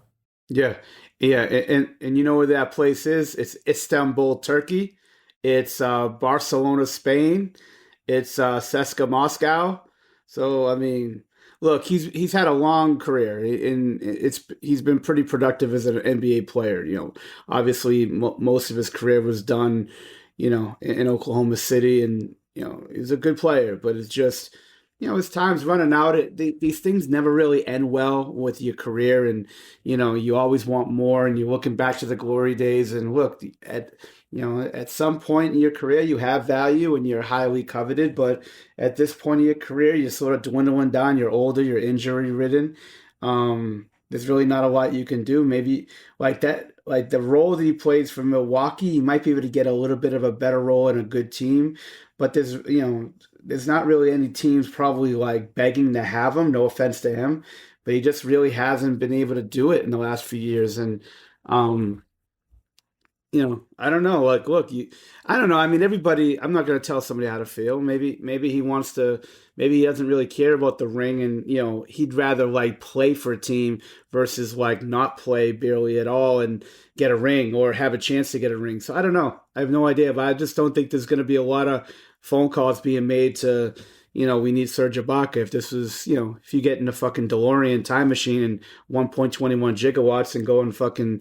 Yeah, and you know where that place is? It's Istanbul, Turkey. It's Barcelona, Spain. It's CSKA Moscow. So I mean, look, he's had a long career, and he's been pretty productive as an NBA player. Obviously most of his career was done, in Oklahoma City, and he's a good player. But it's just, his time's running out. These things never really end well with your career, and you always want more, and you're looking back to the glory days. And look, at some point in your career, you have value and you're highly coveted, but at this point in your career, you're sort of dwindling down. You're older, you're injury ridden. There's really not a lot you can do. Maybe like that, like the role that he plays for Milwaukee, you might be able to get a little bit of a better role in a good team, but there's not really any teams probably like begging to have him. No offense to him, but he just really hasn't been able to do it in the last few years. And, I don't know. Like, look, I don't know. I mean, everybody. I'm not going to tell somebody how to feel. Maybe he wants to. Maybe he doesn't really care about the ring, and he'd rather like play for a team versus like not play barely at all and get a ring or have a chance to get a ring. So I don't know. I have no idea, but I just don't think there's going to be a lot of phone calls being made to, we need Serge Ibaka. If this was, if you get in a fucking DeLorean time machine and 1.21 gigawatts and go and fucking,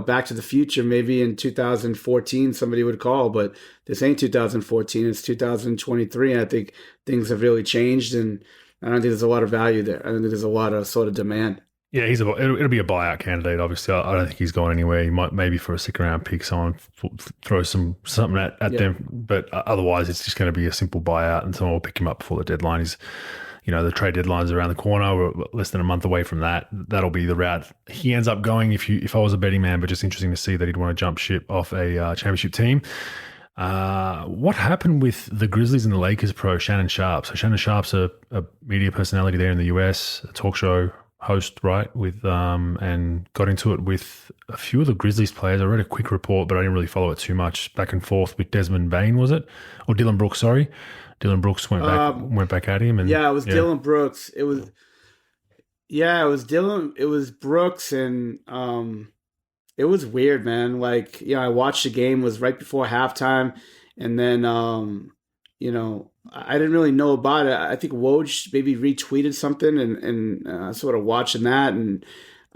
Back to the Future, maybe in 2014, somebody would call, but this ain't 2014, it's 2023. And I think things have really changed, and I don't think there's a lot of value there. I don't think there's a lot of sort of demand. Yeah, it'll be a buyout candidate. Obviously, I don't think he's going anywhere. He might maybe for a second round pick, someone throw something at them, but otherwise, it's just going to be a simple buyout, and someone will pick him up before the deadline is. The trade deadline's around the corner. We're less than a month away from that. That'll be the route he ends up going. If I was a betting man, but just interesting to see that he'd want to jump ship off a championship team. What happened with the Grizzlies and the Lakers pro Shannon Sharpe? So Shannon Sharpe's a media personality there in the US, a talk show host, right? With and got into it with a few of the Grizzlies players. I read a quick report, but I didn't really follow it too much. Back and forth with Desmond Bain, was it, or Dylan Brooks? Sorry, Dylan Brooks went back at him, and it was Dylan Brooks. It was Dylan. It was Brooks, and it was weird, man. Like, I watched the game. It was right before halftime, and then I didn't really know about it. I think Woj maybe retweeted something, and sort of watching that, and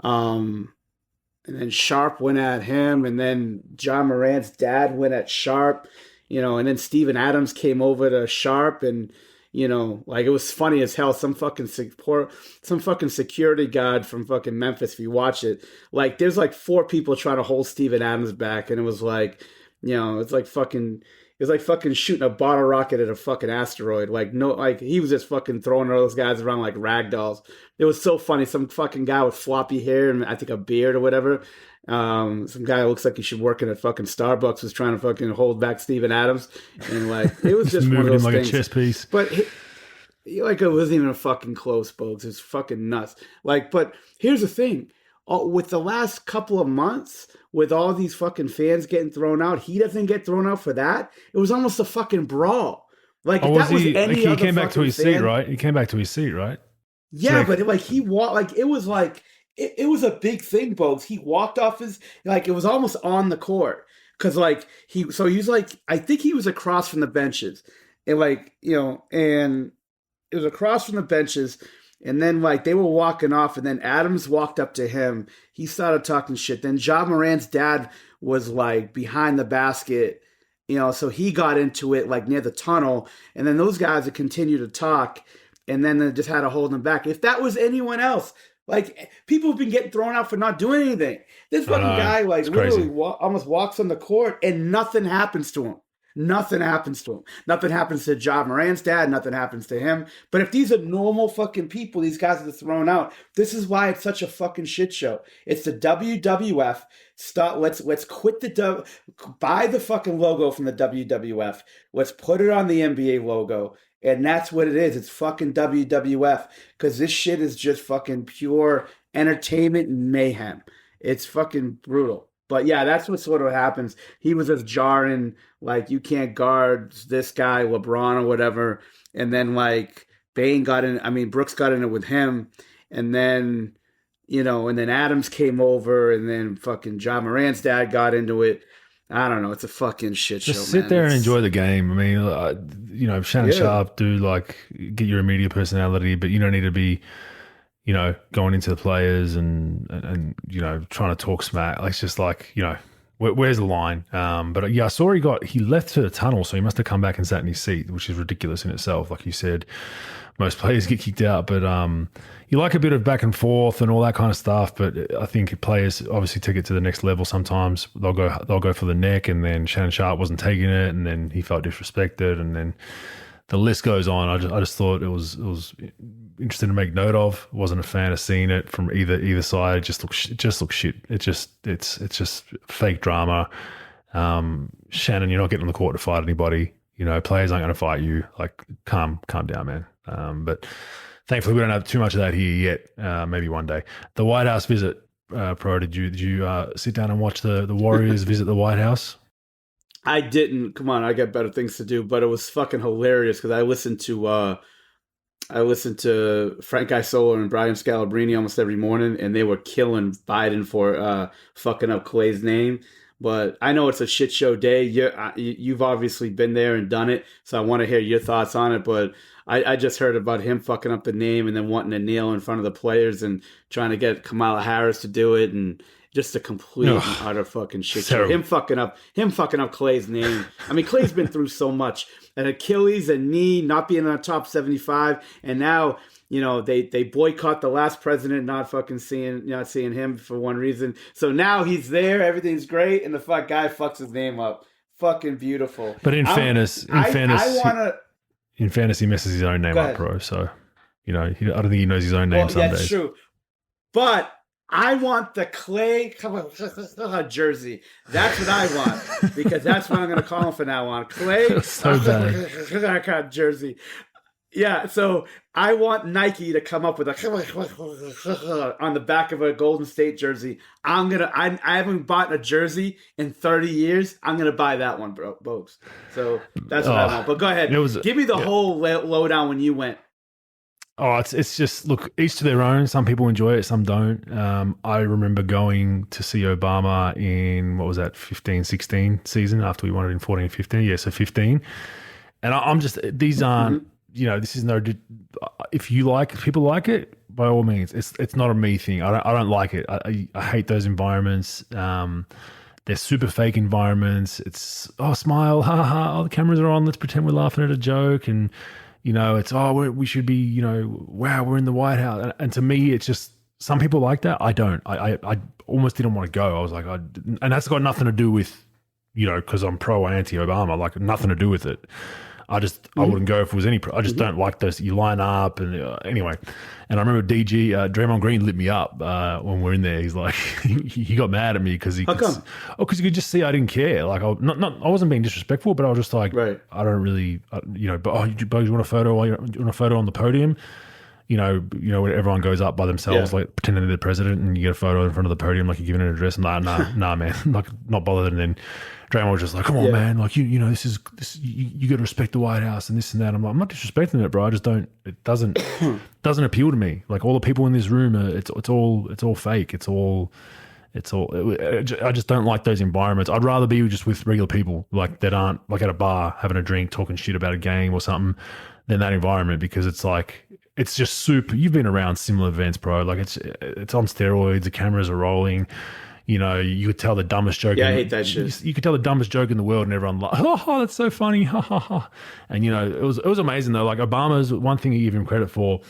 then Sharpe went at him, and then John Morant's dad went at Sharpe, and then Steven Adams came over to Sharpe, and like it was funny as hell. Some fucking security guard from fucking Memphis. If you watch it, like there's like 4 people trying to hold Steven Adams back, and it was like, it's like fucking. It was like fucking shooting a bottle rocket at a fucking asteroid. Like no, like he was just fucking throwing those guys around like rag dolls. It was so funny. Some fucking guy with floppy hair and I think a beard or whatever. Some guy who looks like he should work in a fucking Starbucks was trying to fucking hold back Steven Adams, and like it was just one of moving those him like things. a chess piece. But like it wasn't even a fucking close, Bogues. It's fucking nuts. Like, but here's the thing: with the last couple of months, with all these fucking fans getting thrown out, he doesn't get thrown out for that. It was almost a fucking brawl. Like if that was any he other came back to fucking his fan, seat, right? He came back to his seat, right? yeah, Like- but like he walked, like it was like it was a big thing, Bogues. He walked off his like it was almost on the court because like he was like I think he was across from the benches and like and it was across from the benches. And then, like, they were walking off, and then Adams walked up to him. He started talking shit. Then Ja Morant's dad was, like, behind the basket, so he got into it, like, near the tunnel. And then those guys would continue to talk, and then they just had to hold him back. If that was anyone else, like, people have been getting thrown out for not doing anything. This fucking guy, like, literally almost walks on the court, and nothing happens to him. Nothing happens to him. Nothing happens to Ja Morant's dad. Nothing happens to him. But if these are normal fucking people, these guys are thrown out. This is why it's such a fucking shit show. It's the WWF. Let's quit buy the fucking logo from the WWF. Let's put it on the NBA logo. And that's what it is. It's fucking WWF. Because this shit is just fucking pure entertainment mayhem. It's fucking brutal. But yeah, that's what sort of happens. He was just jarring, like, you can't guard this guy, LeBron or whatever. And then, like, Brooks got in it with him. And then, and then Adams came over. And then fucking Ja Morant's dad got into it. I don't know. It's a fucking shit show, Just sit there and enjoy the game. I mean, Shannon Sharp do, like, get your immediate personality, but you don't need to be going into the players and trying to talk smack. Like, it's just like, where's the line? But yeah, I saw he left to the tunnel, so he must have come back and sat in his seat, which is ridiculous in itself. Like you said, most players get kicked out, but you like a bit of back and forth and all that kind of stuff. But I think players obviously take it to the next level. Sometimes they'll go for the neck, and then Shannon Sharp wasn't taking it, and then he felt disrespected, and then the list goes on. I just thought it was interesting to make note of. Wasn't a fan of seeing it from either side. It just looks shit. It's just fake drama. Shannon, you're not getting on the court to fight anybody. Players aren't going to fight you. Like, calm down, man. But thankfully, we don't have too much of that here yet. Maybe one day. The White House visit, Pro. Did you sit down and watch the Warriors visit the White House? I didn't. Come on, I got better things to do. But it was fucking hilarious because I listened to Frank Isola and Brian Scalabrine almost every morning, and they were killing Biden for fucking up Clay's name. But I know it's a shit show day. You've obviously been there and done it, so I want to hear your thoughts on it. But I just heard about him fucking up the name and then wanting to kneel in front of the players and trying to get Kamala Harris to do it, and just a complete and utter fucking shit show. Him fucking up Clay's name. I mean, Clay's been through so much. An Achilles, a knee, not being in the top 75, and now they boycott the last president, not seeing him for one reason. So now he's there, everything's great, and the guy fucks his name up. Fucking beautiful. But in fairness, he messes his own name up, bro. So I don't think he knows his own name some days. That's true. But I want the Clay jersey. That's what I want, because that's what I'm going to call him from now on. Clay so bad. jersey. Yeah, so I want Nike to come up with a on the back of a Golden State jersey. I haven't bought a jersey in 30 years. I'm gonna buy that one, bro, Bogues. So that's what I want. But go ahead. Give me the whole lowdown when you went. Oh, it's just, look, each to their own. Some people enjoy it, some don't. I remember going to see Obama in, what was that, 15-16 season after we won it in 14-15. Yeah, so 15. And I'm just, these aren't, this is no, if people like it, by all means. It's not a me thing. I don't like it. I hate those environments. They're super fake environments. It's, smile, ha ha, the cameras are on, let's pretend we're laughing at a joke, and it's, we should be, wow, we're in the White House. And to me, it's just, some people like that. I don't. I almost didn't want to go. I was like, and that's got nothing to do with because I'm pro or anti-Obama, like nothing to do with it. I wouldn't go if it was any. I just don't like those. You line up and anyway. And I remember Draymond Green lit me up when we're in there. He's like, he got mad at me because How come? Because you could just see I didn't care. Like I wasn't being disrespectful, but I was just like, right. I don't really, but you want a photo? You want a photo on the podium? When everyone goes up by themselves, like pretending they're the president, and you get a photo in front of the podium, like you're giving an address. I'm like, nah, man, like not bothered. And then Draymond was just like, come on, man, like this is you got to respect the White House and this and that. I'm like, I'm not disrespecting it, bro. I just don't. It doesn't appeal to me. Like all the people in this room, it's all fake. I just don't like those environments. I'd rather be just with regular people, like that aren't like at a bar having a drink, talking shit about a game or something, than that environment, because it's like. It's just super. You've been around similar events, bro. Like it's on steroids. The cameras are rolling. You could tell the dumbest joke. Yeah, I hate that shit. You could tell the dumbest joke in the world, and everyone like, oh, that's so funny, ha ha ha. And it was amazing though. Like Obama's one thing you give him credit for.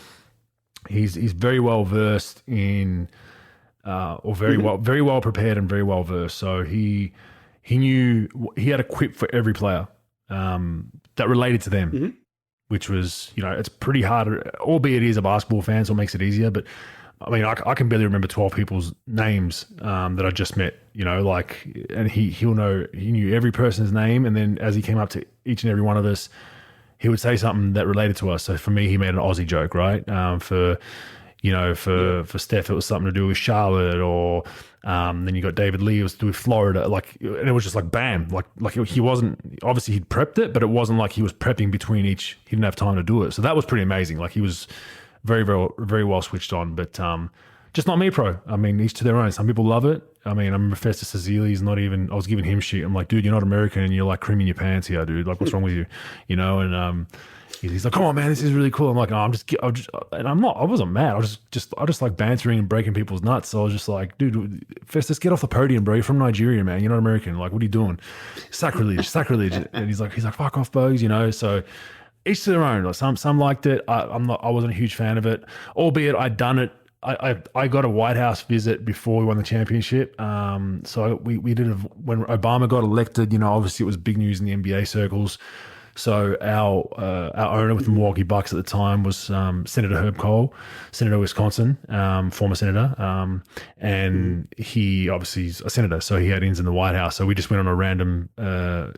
He's very well versed in, or very well prepared and very well versed. So he knew he had a quip for every player that related to them. Mm-hmm. Which was, it's pretty hard, albeit he is a basketball fan, so it makes it easier. But I mean, I can barely remember 12 people's names that I just met, and he knew every person's name. And then as he came up to each and every one of us, he would say something that related to us. So for me, he made an Aussie joke, right? For Steph, it was something to do with Charlotte, or then you got David Lee, it was to do with Florida, and it was just like bam, like he wasn't, obviously he'd prepped it, but it wasn't like he was prepping between each. He didn't have time to do it, so that was pretty amazing. Like he was very, very, very well switched on, but just not me, pro. I mean, each to their own. Some people love it. I mean, I remember Festus Ezeli's not even. I was giving him shit. I'm like, dude, you're not American, and you're like creaming your pants here, dude. Like, what's wrong with you? And he's like, come on, man, this is really cool. I'm like, and I'm not. I wasn't mad. I just like bantering and breaking people's nuts. So I was just like, dude, Festus, get off the podium, bro. You're from Nigeria, man. You're not American. Like, what are you doing? Sacrilege. And he's like, fuck off, Bogues. So each to their own. Like some liked it. I wasn't a huge fan of it, albeit I'd done it. I got a White House visit before we won the championship. So we did when Obama got elected. Obviously it was big news in the NBA circles. So our owner with the Milwaukee Bucks at the time was Senator Herb Kohl, Senator of Wisconsin, former senator, and he obviously is a senator, so he had ins in the White House. So we just went on a random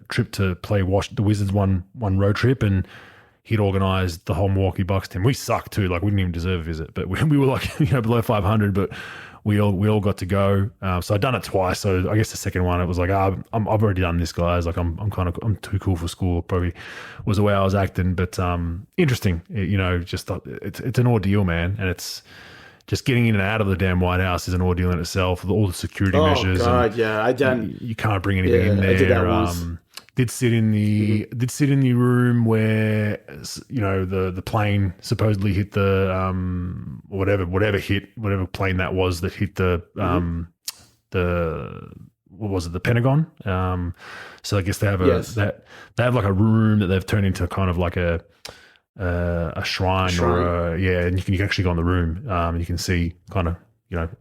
trip to play the Wizards one road trip, and he'd organised the whole Milwaukee Bucks team. We sucked too, like we didn't even deserve a visit, but we were like below 500, but we all got to go. So I'd done it twice. So I guess the second one, it was like, I've already done this, guys. Like I'm too cool for school. Probably was the way I was acting, but interesting. It's an ordeal, man, and it's just getting in and out of the damn White House is an ordeal in itself. With all the security measures. Oh God, yeah, I done. You can't bring anything in there. I did that once. Did sit in the room where the plane supposedly hit the whatever plane that was that hit the what was it, the Pentagon. So I guess they have they have like a room that they've turned into kind of like a shrine. And you can actually go in the room and you can see kind of.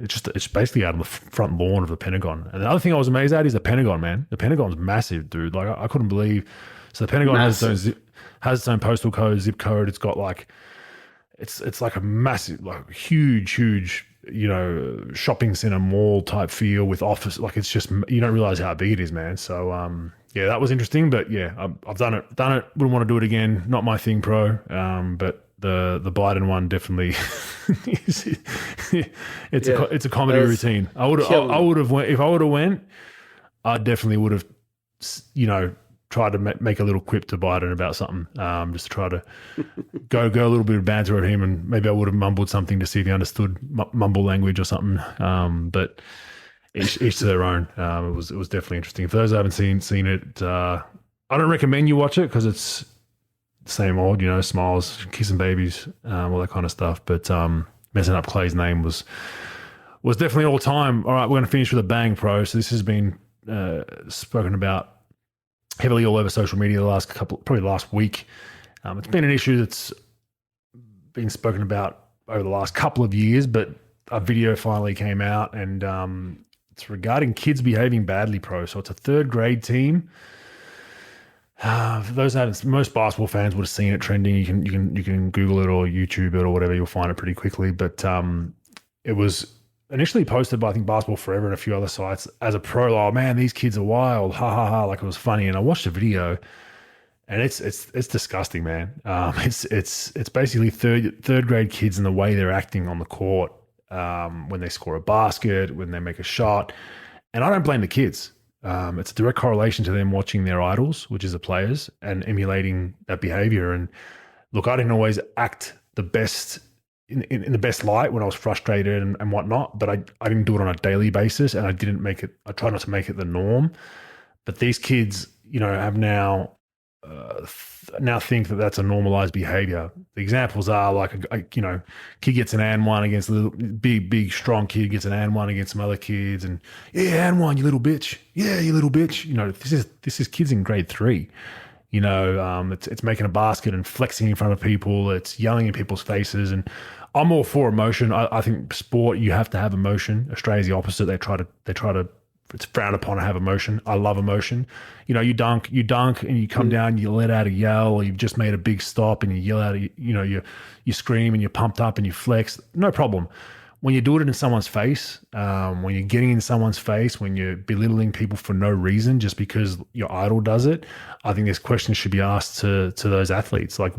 It's basically out on the front lawn of the Pentagon. And the other thing I was amazed at is the Pentagon, man. The Pentagon's massive, dude. Like I couldn't believe. So the Pentagon has its own postal code, zip code. It's got like, it's like a massive, like huge, shopping center mall type feel with office. Like it's just, you don't realize how big it is, man. So that was interesting. But yeah, I've done it. Wouldn't want to do it again. Not my thing, pro. But the Biden one definitely it's a comedy routine. I would have went if I would have went. I definitely would have tried to make a little quip to Biden about something, just to try to go a little bit of banter at him, and maybe I would have mumbled something to see if he understood mumble language or something. But each to their own. It was definitely interesting. For those who haven't seen it, I don't recommend you watch it because it's same old, smiles, kissing babies, all that kind of stuff. But messing up Clay's name was definitely all time. All right, we're going to finish with a bang, pro. So this has been spoken about heavily all over social media probably last week. It's been an issue that's been spoken about over the last couple of years, but a video finally came out, and It's regarding kids behaving badly, pro. So it's a third grade team. For those that haven't, most basketball fans would have seen it trending. You can Google it or YouTube it or whatever. You'll find it pretty quickly. But it was initially posted by I think Basketball Forever and a few other sites as a pro. Oh man, these kids are wild. Ha ha ha! Like it was funny. And I watched the video, and it's disgusting, man. It's basically third grade kids and the way they're acting on the court when they score a basket, when they make a shot, and I don't blame the kids. It's a direct correlation to them watching their idols, which is the players, and emulating that behavior. And look, I didn't always act the best in the best light when I was frustrated and whatnot, but I didn't do it on a daily basis, and I try not to make it the norm. But these kids, have now think that that's a normalized behavior. The examples are like, kid gets an and one against a little big, strong kid gets an and one against some other kids, and and one, you little bitch. Yeah, you little bitch. This is kids in grade 3. It's making a basket and flexing in front of people. It's yelling in people's faces, and I'm all for emotion. I think sport, you have to have emotion. Australia's the opposite. They try to. It's frowned upon to have emotion. I love emotion. You dunk, and you come down, you let out a yell, or you've just made a big stop, and you yell out, you scream, and you're pumped up, and you flex. No problem. When you do it in someone's face, when you're getting in someone's face, when you're belittling people for no reason, just because your idol does it, I think this question should be asked to those athletes. Like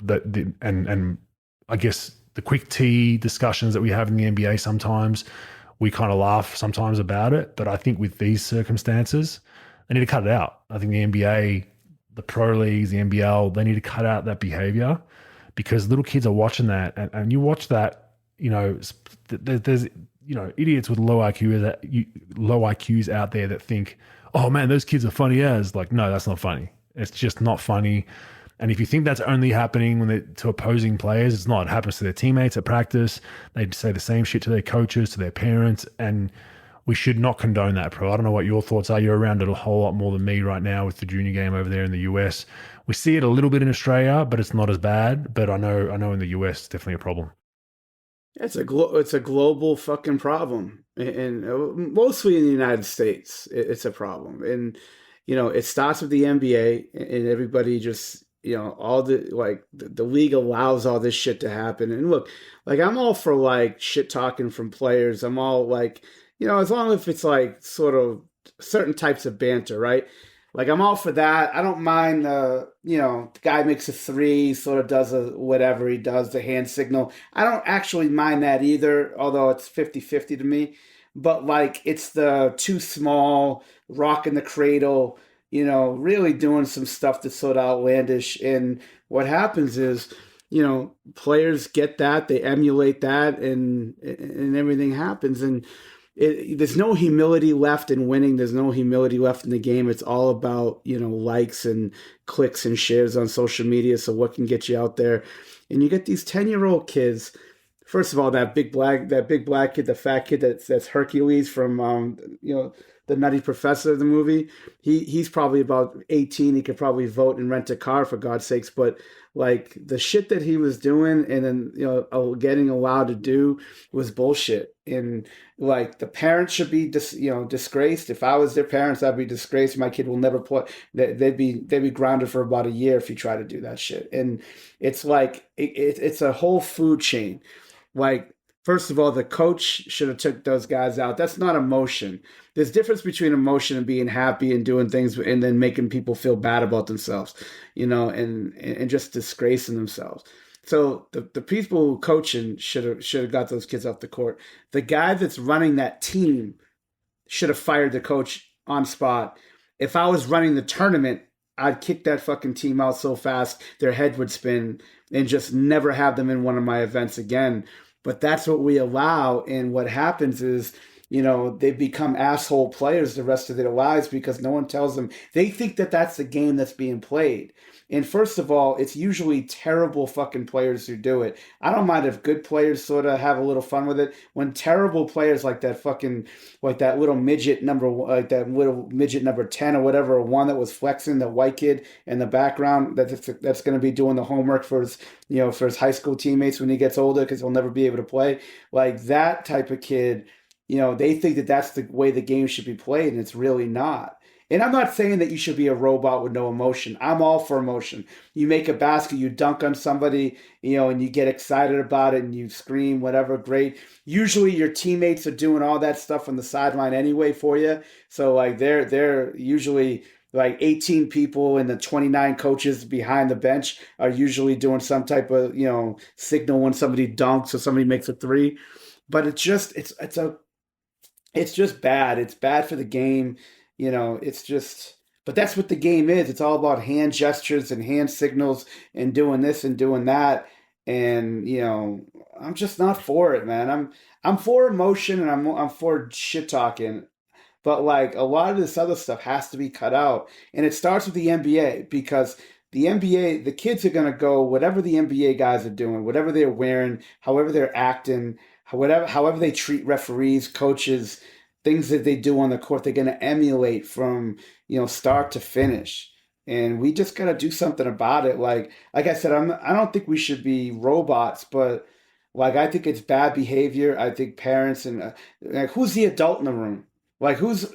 that, and I guess the quick tea discussions that we have in the NBA sometimes. We kind of laugh sometimes about it, but I think with these circumstances, they need to cut it out. I think the NBA, the pro leagues, the NBL, they need to cut out that behavior, because little kids are watching that, and you watch that, there's idiots with low IQs out there that think, oh man, those kids are funny as. Like, no, that's not funny. It's just not funny. And if you think that's only happening to opposing players, it's not. It happens to their teammates at practice. They say the same shit to their coaches, to their parents, and we should not condone that, pro. I don't know what your thoughts are. You're around it a whole lot more than me right now with the junior game over there in the US. We see it a little bit in Australia, but it's not as bad. But I know in the US, it's definitely a problem. It's a global fucking problem, and mostly in the United States, it's a problem. And it starts with the NBA, and everybody just. All the league allows all this shit to happen. And look, like, I'm all for like shit talking from players. I'm all like, as long as it's like sort of certain types of banter, right? Like, I'm all for that. I don't mind, the guy makes a three, sort of does whatever he does, the hand signal. I don't actually mind that either, although it's 50-50 to me. But like, it's the too small, rocking the cradle, really doing some stuff that's sort of outlandish. And what happens is, players get that, they emulate that, and everything happens. And there's no humility left in winning. There's no humility left in the game. It's all about, likes and clicks and shares on social media. So what can get you out there? And you get these 10-year-old kids. First of all, that big black kid, the fat kid that's Hercules from, the Nutty Professor of the movie. He's probably about 18. He could probably vote and rent a car, for God's sakes. But like, the shit that he was doing and then getting allowed to do was bullshit. And like, the parents should be disgraced. If I was their parents, I'd be disgraced. My kid will never play. They'd be grounded for about a year if you try to do that shit. And it's like it's a whole food chain. Like, first of all, the coach should have took those guys out. That's not emotion. There's a difference between emotion and being happy and doing things and then making people feel bad about themselves, and just disgracing themselves. So the people coaching should have got those kids off the court. The guy that's running that team should have fired the coach on spot. If I was running the tournament, I'd kick that fucking team out so fast their head would spin and just never have them in one of my events again. But that's what we allow. And what happens is, they become asshole players the rest of their lives because no one tells them. They think that that's the game that's being played. And first of all, it's usually terrible fucking players who do it. I don't mind if good players sort of have a little fun with it. When terrible players like that little midget number 10 or whatever, or one that was flexing, the white kid in the background that's going to be doing the homework for his high school teammates when he gets older because he'll never be able to play. Like, that type of kid they think that that's the way the game should be played, and it's really not. And I'm not saying that you should be a robot with no emotion. I'm all for emotion. You make a basket, you dunk on somebody, and you get excited about it and you scream, whatever, great. Usually your teammates are doing all that stuff on the sideline anyway for you. So like they're usually like 18 people and the 29 coaches behind the bench are usually doing some type of, signal when somebody dunks or somebody makes a three. But it's just bad. It's bad for the game. It's just, but that's what the game is. It's all about hand gestures and hand signals and doing this and doing that. And, I'm just not for it, man. I'm for emotion and I'm for shit talking. But like a lot of this other stuff has to be cut out. And it starts with the NBA because the NBA, the kids are going to go whatever the NBA guys are doing, whatever they're wearing, however they're acting, however they treat referees, coaches, things that they do on the court, they're going to emulate from, start to finish. And we just got to do something about it. Like I said, I don't think we should be robots, but like I think it's bad behavior. I think parents and like who's the adult in the room? Like who's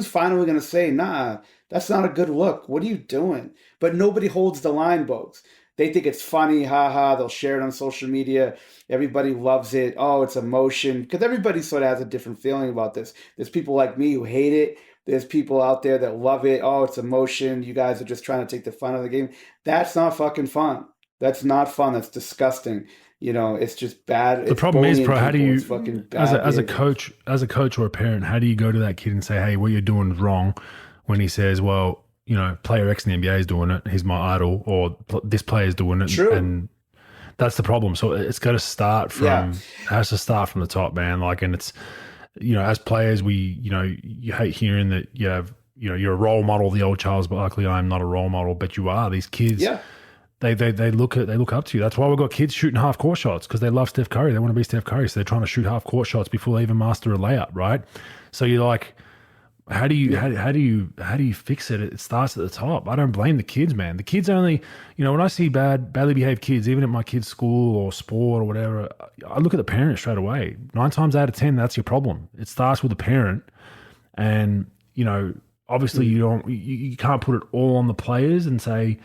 finally going to say, nah, that's not a good look. What are you doing? But nobody holds the line, Bogues. They think it's funny, haha. They'll share it on social media. Everybody loves it. Oh, it's emotion. Because everybody sort of has a different feeling about this. There's people like me who hate it. There's people out there that love it. Oh, it's emotion. You guys are just trying to take the fun of the game. That's not fucking fun. That's not fun. That's disgusting. It's just bad. The problem is, bro, how do you, as a coach or a parent, how do you go to that kid and say, hey, what you're doing is wrong, when he says, well, player X in the NBA is doing it, he's my idol, or this player is doing it. True. And that's the problem. So it's got to start from, it has to start from the top, man. Like, and it's, as players, you hate hearing that you have, you're a role model, the old Charles Barkley. I'm not a role model, but you are. These kids, they look up to you. That's why we've got kids shooting half court shots, because they love Steph Curry. They want to be Steph Curry, so they're trying to shoot half court shots before they even master a layup, right? So you're like, how do you fix it? It starts at the top. I don't blame the kids, man. The kids only, when I see badly behaved kids, even at my kid's school or sport or whatever, I look at the parent straight away. 9 times out of 10, that's your problem. It starts with the parent, and obviously you can't put it all on the players and say,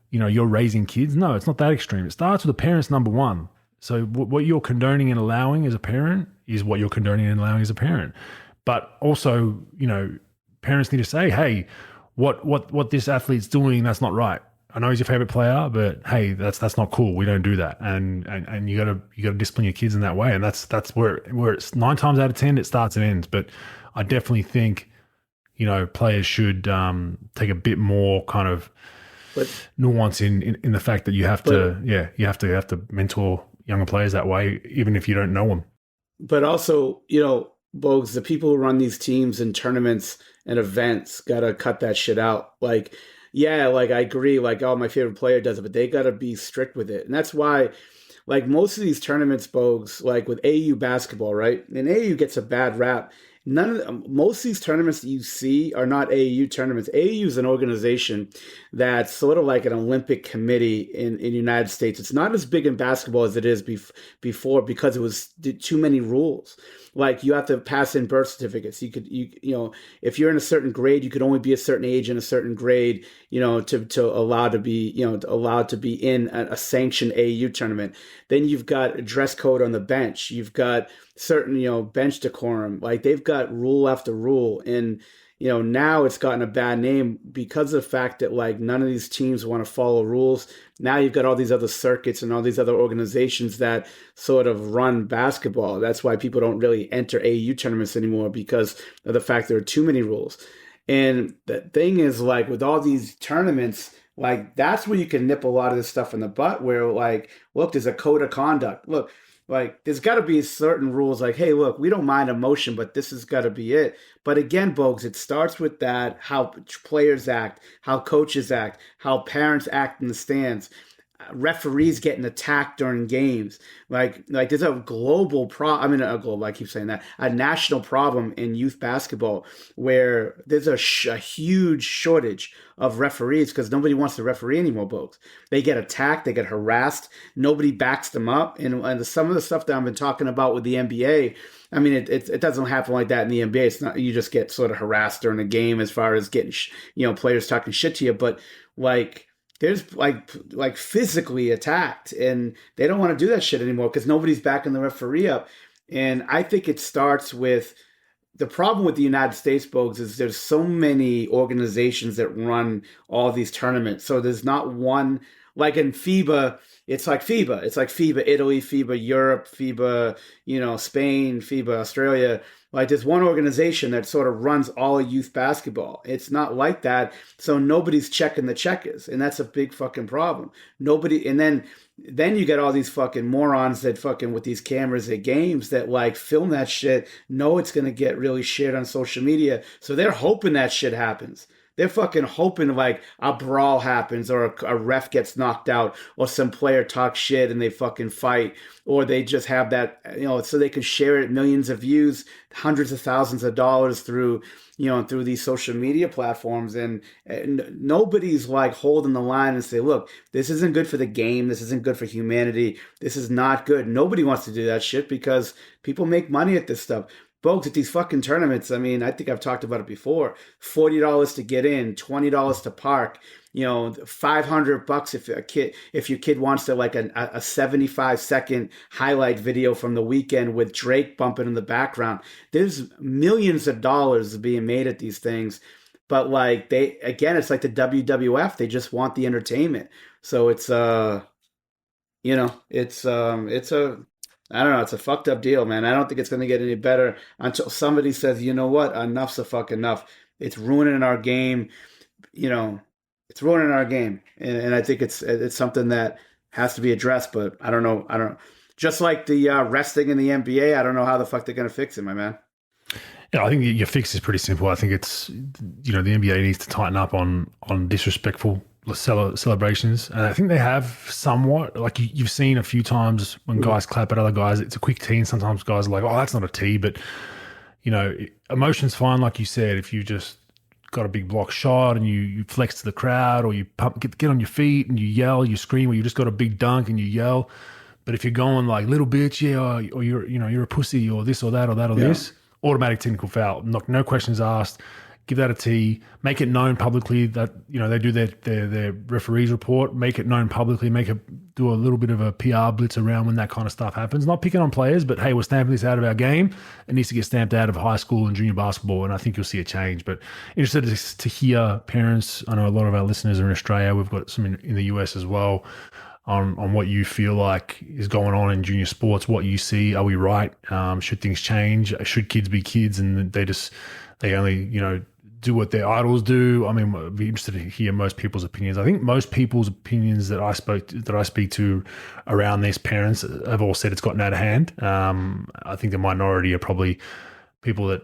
you're raising kids. No, it's not that extreme. It starts with the parents, number one. So what you're condoning and allowing as a parent is what you're condoning and allowing as a parent. But also, parents need to say, hey, what this athlete's doing, that's not right. I know he's your favorite player, but hey, that's not cool. We don't do that. And you gotta discipline your kids in that way. And that's where it's 9 times out of 10 it starts and ends. But I definitely think, players should take a bit more kind of nuance in the fact that you have to mentor younger players that way, even if you don't know them. But also, Bogues, the people who run these teams and tournaments and events gotta cut that shit out. Like, yeah, like I agree, like, oh, my favorite player does it, but they gotta be strict with it. And that's why, like, most of these tournaments, Bogues, like with AU basketball, right? And AU gets a bad rap. Most of these tournaments that you see are not AAU tournaments. AAU is an organization that's sort of like an Olympic committee in the United States. It's not as big in basketball as it is before, because it was too many rules. Like, you have to pass in birth certificates. If you're in a certain grade, you could only be a certain age in a certain grade, to allow to be, allowed to be in a sanctioned AAU tournament. Then you've got a dress code on the bench. You've got certain, bench decorum. Like, they've got rule after rule. And, now it's gotten a bad name because of the fact that, like, none of these teams want to follow rules. Now you've got all these other circuits and all these other organizations that sort of run basketball. That's why people don't really enter AAU tournaments anymore, because of the fact there are too many rules. And the thing is, like, with all these tournaments, like, that's where you can nip a lot of this stuff in the butt, where, like, look, there's a code of conduct. Look, like, there's got to be certain rules, like, hey, look, we don't mind emotion, but this has got to be it. But again, Bogues, it starts with that, how players act, how coaches act, how parents act in the stands. referees getting attacked during games. Like there's a global problem. I mean, a global. I keep saying that, a national problem in youth basketball where there's a huge shortage of referees because nobody wants to referee anymore. Both they get attacked, they get harassed. Nobody backs them up, and some of the stuff that I've been talking about with the NBA. I mean, it doesn't happen like that in the NBA. It's not, you just get sort of harassed during a game as far as getting players talking shit to you, but like there's like physically attacked, and they don't want to do that shit anymore because nobody's backing the referee up. And I think it starts with the problem with the United States, Bogues, is there's so many organizations that run all these tournaments. So there's not one, like in FIBA, it's like FIBA. It's like FIBA Italy, FIBA Europe, FIBA, Spain, FIBA Australia. Like there's one organization that sort of runs all of youth basketball. It's not like that. So nobody's checking the checkers. And that's a big fucking problem. Nobody, and then you get all these fucking morons that fucking with these cameras at games that like film that shit, know it's going to get really shared on social media. So they're hoping that shit happens. They're fucking hoping like a brawl happens or a ref gets knocked out or some player talks shit and they fucking fight, or they just have that, so they can share it, millions of views, hundreds of thousands of dollars through these social media platforms. And nobody's like holding the line and say, look, this isn't good for the game. This isn't good for humanity. This is not good. Nobody wants to do that shit because people make money at this stuff. Folks, at these fucking tournaments, I mean, I think I've talked about it before. $40 to get in, $20 to park, $500 if your kid wants to like a 75-second highlight video from the weekend with Drake bumping in the background. There's millions of dollars being made at these things. But like it's like the WWF, they just want the entertainment. So it's I don't know. It's a fucked up deal, man. I don't think it's going to get any better until somebody says, you know what? Enough's a fuck enough. It's ruining our game. It's ruining our game. And I think it's something that has to be addressed, but I don't know. Just like the wrestling in the NBA, I don't know how the fuck they're going to fix it, my man. Yeah, I think your fix is pretty simple. I think it's, the NBA needs to tighten up on disrespectful celebrations, and I think they have somewhat. Like you've seen a few times when guys clap at other guys, it's a quick tee, and sometimes guys are like, oh, that's not a tee, but emotion's fine, like you said. If you just got a big block shot and you flex to the crowd, or you get on your feet and you yell, you scream, or you just got a big dunk and you yell. But if you're going like little bitch, yeah, or you're a pussy, or this or that or that or this, automatic technical foul. No questions asked. Give that a T. Make it known publicly that they do their referees report. Make it known publicly. Do a little bit of a PR blitz around when that kind of stuff happens. Not picking on players, but hey, we're stamping this out of our game. It needs to get stamped out of high school and junior basketball, and I think you'll see a change. But interested to hear parents. I know a lot of our listeners are in Australia. We've got some in the US as well. On what you feel like is going on in junior sports, what you see. Are we right? Should things change? Should kids be kids and they only do what their idols do? I mean, I'd be interested to hear most people's opinions. I think most people's opinions that I speak to around these parents have all said it's gotten out of hand. I think the minority are probably people that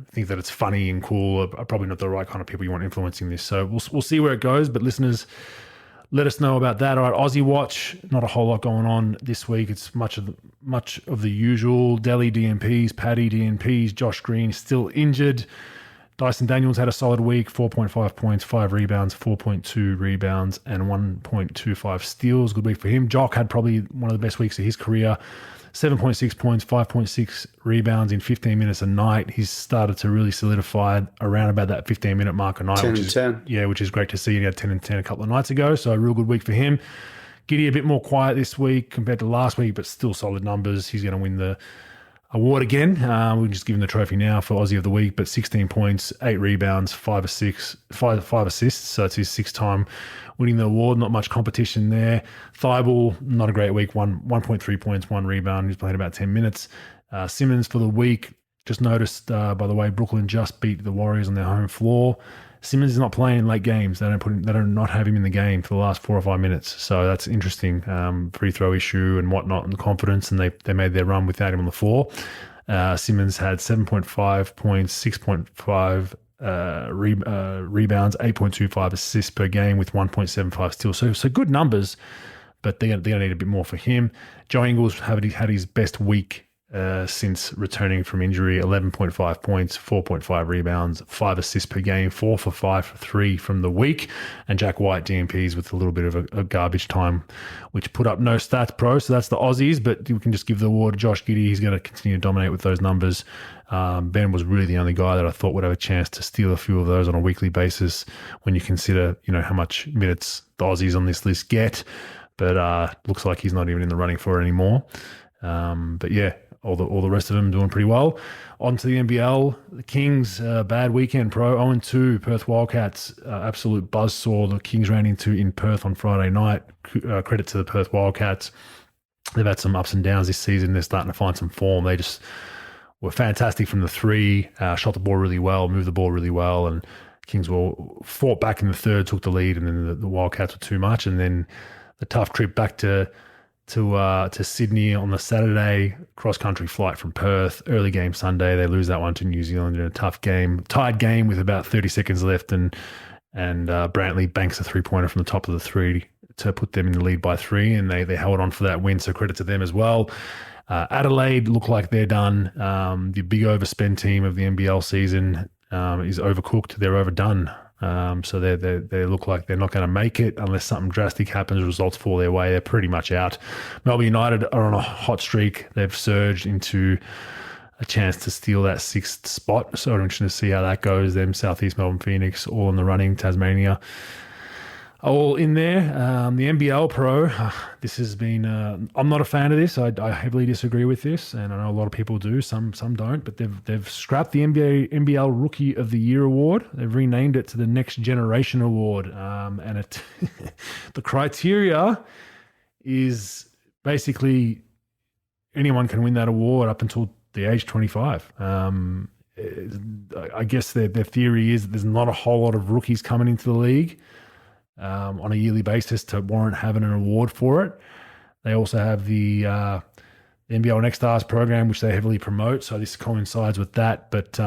think that it's funny and cool are probably not the right kind of people you want influencing this. So we'll see where it goes. But listeners, let us know about that. All right, Aussie Watch, not a whole lot going on this week. It's much of the usual. Delhi DNPs, Paddy DNPs, Josh Green still injured. Dyson Daniels had a solid week, 4.5 points, 5 rebounds, 4.2 rebounds, and 1.25 steals. Good week for him. Jock had probably one of the best weeks of his career. 7.6 points, 5.6 rebounds in 15 minutes a night. He's started to really solidify around about that 15-minute mark a night. 10 and 10. Yeah, which is great to see. He had 10 and 10 a couple of nights ago, so a real good week for him. Giddy a bit more quiet this week compared to last week, but still solid numbers. He's going to win the award again. We'll just give him the trophy now for Aussie of the Week, but 16 points, 8 rebounds, 5 assists. So it's his 6th time winning the award. Not much competition there. Thibault, not a great week. 1.3 points, 1 rebound. He's played about 10 minutes. Simmons for the week. Just noticed, by the way, Brooklyn just beat the Warriors on their home floor. Simmons is not playing late games. They don't not have him in the game for the last 4 or 5 minutes. So that's interesting. Free throw issue and whatnot, and the confidence, and they made their run without him on the floor. Simmons had 7.5 points, 6.5 rebounds, 8.25 assists per game with 1.75 steals. So good numbers but they're going to need a bit more for him. Joe Ingles had his best week since returning from injury. 11.5 points, 4.5 rebounds, 5 assists per game, 4 for 5 for 3 from the week. And Jack White DMPs with a little bit of a garbage time, which put up no stats pro. So that's the Aussies, but we can just give the award to Josh Giddey. He's going to continue to dominate with those numbers. Ben was really the only guy that I thought would have a chance to steal a few of those on a weekly basis when you consider, how much minutes the Aussies on this list get. But looks like he's not even in the running for it anymore. But yeah, all the rest of them doing pretty well. On to the NBL. The Kings, bad weekend, pro. 0-2. Perth Wildcats, absolute buzzsaw. The Kings ran into in Perth on Friday night. Credit to the Perth Wildcats. They've had some ups and downs this season. They're starting to find some form. They just were fantastic from the three, shot the ball really well, moved the ball really well, and Kings fought back in the third, took the lead, and then the Wildcats were too much. And then the tough trip back to Sydney on the Saturday, cross-country flight from Perth, early game Sunday. They lose that one to New Zealand in a tough game, tied game with about 30 seconds left, and Brantley banks a three-pointer from the top of the three to put them in the lead by 3, and they held on for that win, so credit to them as well. Adelaide look like they're done. The big overspend team of the NBL season is overcooked. They're overdone. So they look like they're not going to make it unless something drastic happens, results fall their way. They're pretty much out. Melbourne United are on a hot streak. They've surged into a chance to steal that 6th spot. So I'm interested to see how that goes. Them, Southeast Melbourne Phoenix, all in the running. Tasmania, all in there. The NBL Pro, this has been, I'm not a fan of this. I heavily disagree with this, and I know a lot of people do, some don't, but they've scrapped the NBL Rookie of the Year award. They've renamed it to the Next Generation Award, and it the criteria is basically anyone can win that award up until the age 25. I guess their theory is that there's not a whole lot of rookies coming into the league on a yearly basis to warrant having an award for it. They also have the NBL Next Stars program, which they heavily promote, so this coincides with that. But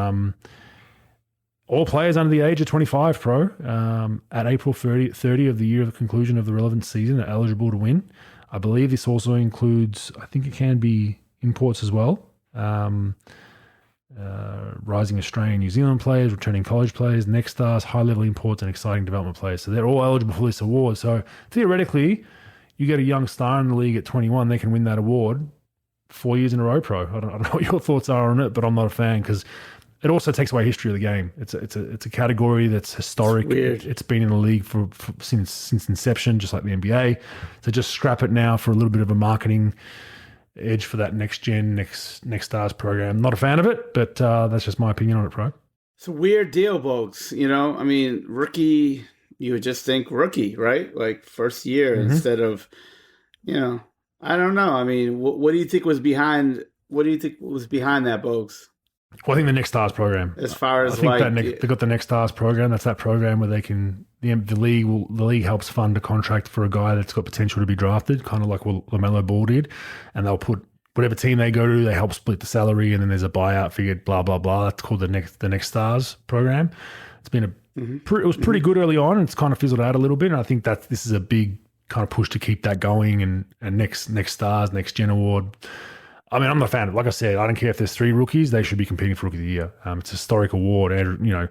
all players under the age of 25, pro, at April 30 of the year of the conclusion of the relevant season are eligible to win. I believe this also includes, I think it can be imports as well. Rising Australian, New Zealand players, returning college players, next stars, high-level imports, and exciting development players. So they're all eligible for this award. So theoretically, you get a young star in the league at 21, they can win that award 4 years in a row, pro. I don't know what your thoughts are on it, but I'm not a fan because it also takes away history of the game. It's a category that's historic. It's been in the league since inception, just like the NBA. So just scrap it now for a little bit of a marketing edge for that next stars program. Not a fan of it, but that's just my opinion on it, pro. It's a weird deal, Bogues. I mean, rookie, you would just think rookie, right? Like first year instead of, I don't know. I mean, what do you think was behind? What do you think was behind that, Bogues? Well, I think the Next Stars program. As far as I think they got the Next Stars program. That's that program where they can the league helps fund a contract for a guy that's got potential to be drafted, kind of like what LaMelo Ball did, and they'll put whatever team they go to, they help split the salary, and then there's a buyout figure, blah blah blah. That's called the Next Stars program. It's been it was pretty good early on, and it's kind of fizzled out a little bit. And I think that this is a big kind of push to keep that going. And next Stars, Next Gen Award. I mean, I'm not a fan of it. Like I said, I don't care if there's 3 rookies; they should be competing for Rookie of the Year. It's a historic award. Andrew,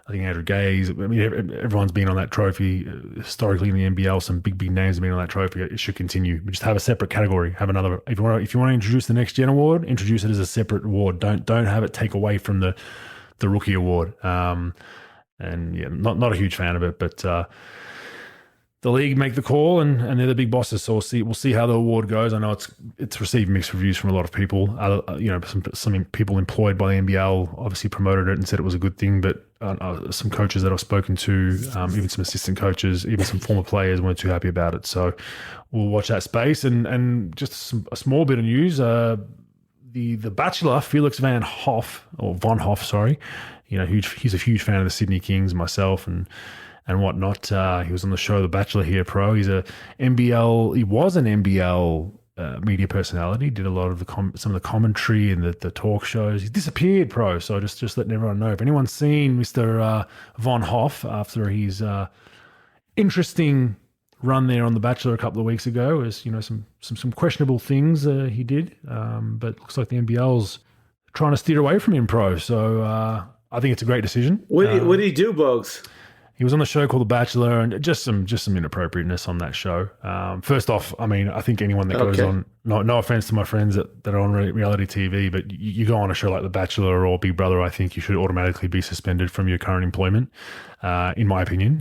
I think Andrew Gaze. I mean, everyone's been on that trophy historically in the NBL. Some big names have been on that trophy. It should continue. But just have a separate category. Have another. If you want to introduce the Next Gen Award, introduce it as a separate award. Don't have it take away from the Rookie Award. And yeah, not a huge fan of it, but. The league make the call, and they're the big bosses. So we'll see how the award goes. I know it's received mixed reviews from a lot of people. Some people employed by the NBL obviously promoted it and said it was a good thing, but some coaches that I've spoken to, even some assistant coaches, even some former players weren't too happy about it. So we'll watch that space. And just a small bit of news: the Bachelor, Felix Van Hoff, sorry. He's a huge fan of the Sydney Kings, myself, and whatnot. He was on the show The Bachelor here, pro. He was an NBL media personality, did a lot of some of the commentary and the talk shows. He disappeared, pro. So just letting everyone know. If anyone's seen Mr. Von Hoff after his interesting run there on The Bachelor a couple of weeks ago. As some questionable things he did, but looks like the NBL's trying to steer away from him pro. So I think it's a great decision. What did he do, Bogues? He was on the show called The Bachelor, and just some inappropriateness on that show. First off, I mean, I think anyone that goes on, no offense to my friends that are on reality TV, but you go on a show like The Bachelor or Big Brother, I think you should automatically be suspended from your current employment, in my opinion.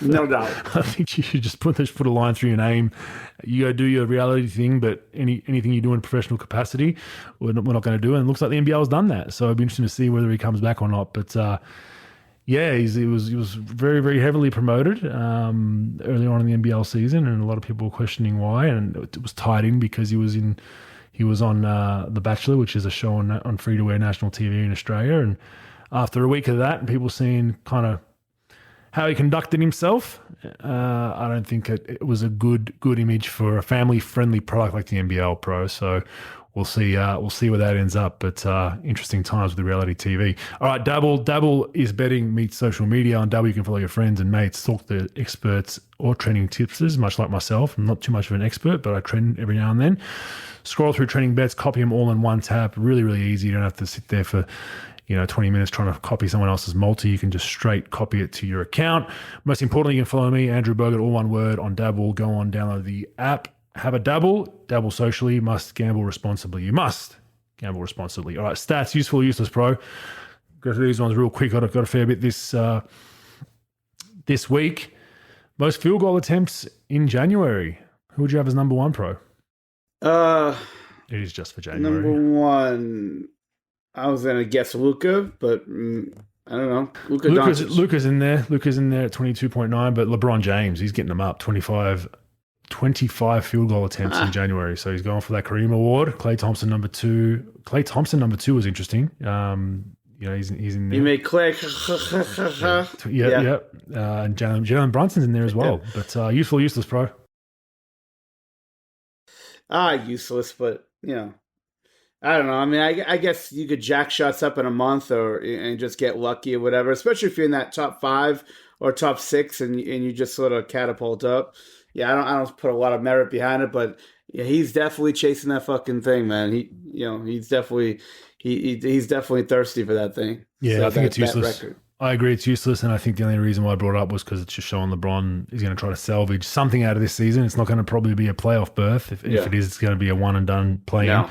No doubt. I think you should just put a line through your name. You go do your reality thing, but anything you do in a professional capacity, we're not going to do. And it looks like the NBL has done that. So it'd be interesting to see whether he comes back or not. But yeah, he was very, very heavily promoted early on in the NBL season, and a lot of people were questioning why. And it was tied in because he was on The Bachelor, which is a show on free-to-air national TV in Australia. And after a week of that, and people seeing kind of how he conducted himself, I don't think it was a good image for a family-friendly product like the NBL Pro. So we'll see where that ends up. But interesting times with the reality TV. All right, Dabble is betting meets social media. On Dabble, you can follow your friends and mates, talk to experts or trending tipsters, much like myself. I'm not too much of an expert, but I trend every now and then. Scroll through trending bets, copy them all in one tap. Really, really easy. You don't have to sit there for 20 minutes trying to copy someone else's multi. You can just straight copy it to your account. Most importantly, you can follow me, Andrew Bogut, all one word, on Dabble. Go on, download the app. Have a dabble socially, must gamble responsibly. You must gamble responsibly. All right, stats, useful, useless, pro. Go through these ones real quick. I've got a fair bit this week. Most field goal attempts in January. Who would you have as number one, pro? It is just for January. Number one, I was going to guess Luka, but I don't know. Luka's in there. Luka's in there at 22.9, but LeBron James, he's getting them up. 25 field goal attempts in January. So he's going for that Kareem Award. Klay Thompson, number two. Klay Thompson, number two, was interesting. He's in there. You made Klay. Yeah. And Jalen Brunson's in there as well. But useful, useless, pro. Useless, but, I don't know. I mean, I guess you could jack shots up in a month and just get lucky or whatever, especially if you're in that top 5 or top 6 and you just sort of catapult up. Yeah, I don't put a lot of merit behind it, but yeah, he's definitely chasing that fucking thing, man. He's definitely thirsty for that thing. Yeah, so I think it's useless. I agree, it's useless, and I think the only reason why I brought it up was because it's just showing LeBron is going to try to salvage something out of this season. It's not going to probably be a playoff berth. If it is, it's going to be a one and done play-in. No.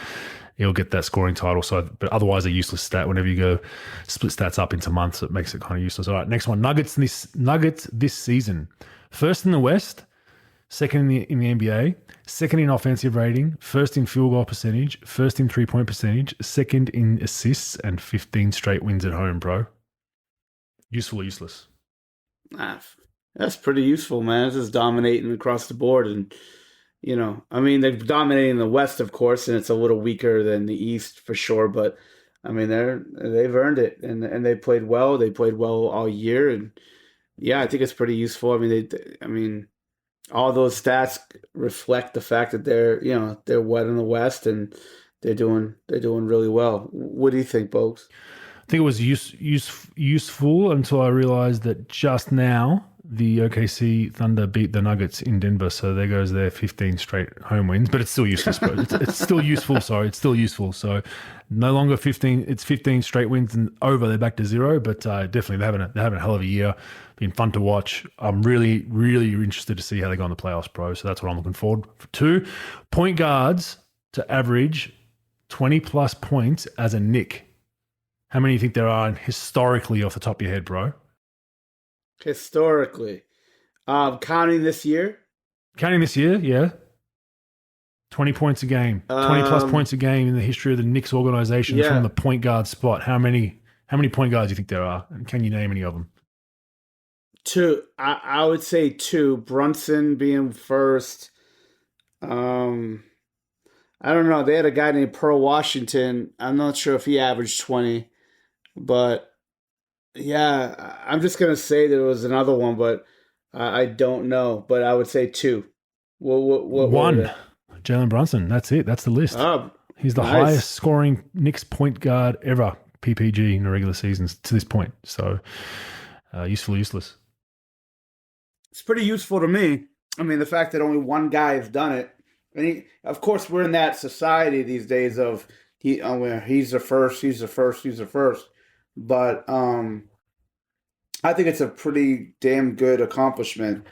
He'll get that scoring title. So, but otherwise, a useless stat. Whenever you go split stats up into months, it makes it kind of useless. All right, next one. Nuggets this season. First in the West, second in the NBA, second in offensive rating, first in field goal percentage, first in 3-point percentage, second in assists, and 15 straight wins at home, bro. Useful or useless? That's pretty useful, man. This is dominating across the board. And, I mean, they're dominating the West, of course, and it's a little weaker than the East for sure. But, I mean, they've earned it, and they played well. They played well all year. And, yeah, I think it's pretty useful. I mean, all those stats reflect the fact that they're wet in the West, and they're doing really well. What do you think, Bogues? I think it was useful until I realized that just now the OKC Thunder beat the Nuggets in Denver. So there goes their 15 straight home wins, but it's still useless. But it's still useful. Sorry, it's still useful. So no longer 15. It's 15 straight wins and over. They're back to 0. But definitely they're having a hell of a year. Been fun to watch. I'm really, really interested to see how they go in the playoffs, bro. So that's what I'm looking forward to. Point guards to average 20 plus points as a Knick. How many do you think there are historically off the top of your head, bro? Historically. Counting this year? Counting this year, yeah. 20 points a game. 20 plus points a game in the history of the Knicks organization from the point guard spot. How many point guards do you think there are? And can you name any of them? 2. I would say 2. Brunson being first. I don't know. They had a guy named Pearl Washington. I'm not sure if he averaged 20. But, yeah, I'm just going to say there was another one, but I don't know. But I would say 2. What 1. Jalen Brunson. That's it. That's the list. He's the highest scoring Knicks point guard ever, PPG, in the regular seasons to this point. So, useful, useless. It's pretty useful to me. I mean, the fact that only one guy has done it. Of course, we're in that society these days of he's the first, he's the first, he's the first. But I think it's a pretty damn good accomplishment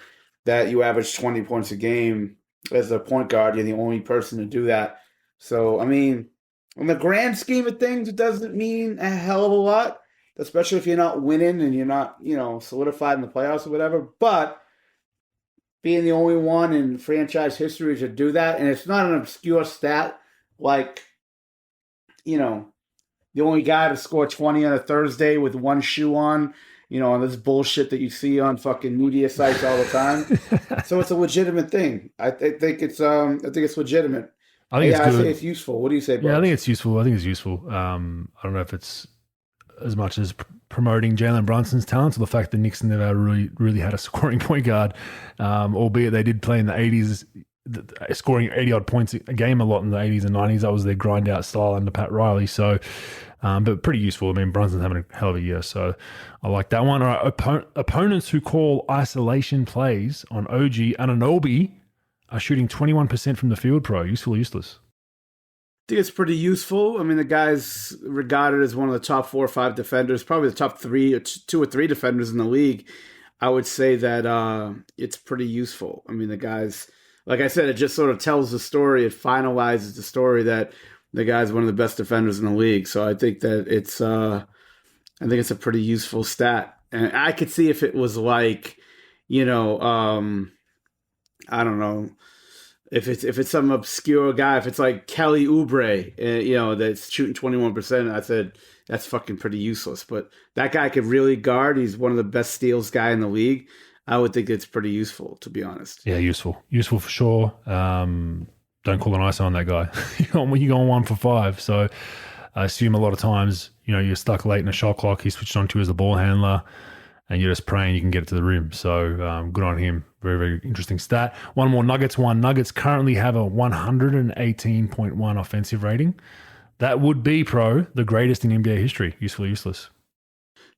that you average 20 points a game as a point guard. You're the only person to do that. So, I mean, in the grand scheme of things, it doesn't mean a hell of a lot, especially if you're not winning and you're not, solidified in the playoffs or whatever. But being the only one in franchise history to do that, and it's not an obscure stat like, the only guy to score 20 on a Thursday with one shoe on, on this bullshit that you see on fucking media sites all the time. So it's a legitimate thing. I think it's legitimate. I think it's good. I say it's useful. What do you say, Bogues? Yeah, I think it's useful. I don't know if it's as much as promoting Jalen Brunson's talents or the fact that Knicks never really had a scoring point guard, albeit they did play in the 80s, scoring 80-odd points a game a lot in the 80s and 90s. That was their grind-out style under Pat Riley. So, but pretty useful. I mean, Brunson's having a hell of a year, so I like that one. All right, opponents who call isolation plays on OG Anunoby are shooting 21% from the field, pro. Useful or useless? I think it's pretty useful. I mean, the guy's regarded as one of the top 4 or 5 defenders, probably the top 3 or 2 or 3 defenders in the league. I would say that it's pretty useful. I mean, the guy's, like I said, it just sort of tells the story. It finalizes the story that the guy's one of the best defenders in the league. So I think that it's a pretty useful stat. And I could see if it was like, I don't know, if it's some obscure guy, if it's like Kelly Oubre, that's shooting 21%, I said that's fucking pretty useless. But that guy could really guard. He's one of the best steals guy in the league. I would think it's pretty useful, to be honest. Yeah, useful for sure. Don't call an ISO on that guy. You're going 1 for 5. So I assume a lot of times, you're stuck late in a shot clock. He's switched on to as a ball handler, and you're just praying you can get it to the rim. So good on him. Very, very interesting stat. One more Nuggets one. Nuggets currently have a 118.1 offensive rating. That would be, pro, the greatest in NBA history. Useful or useless?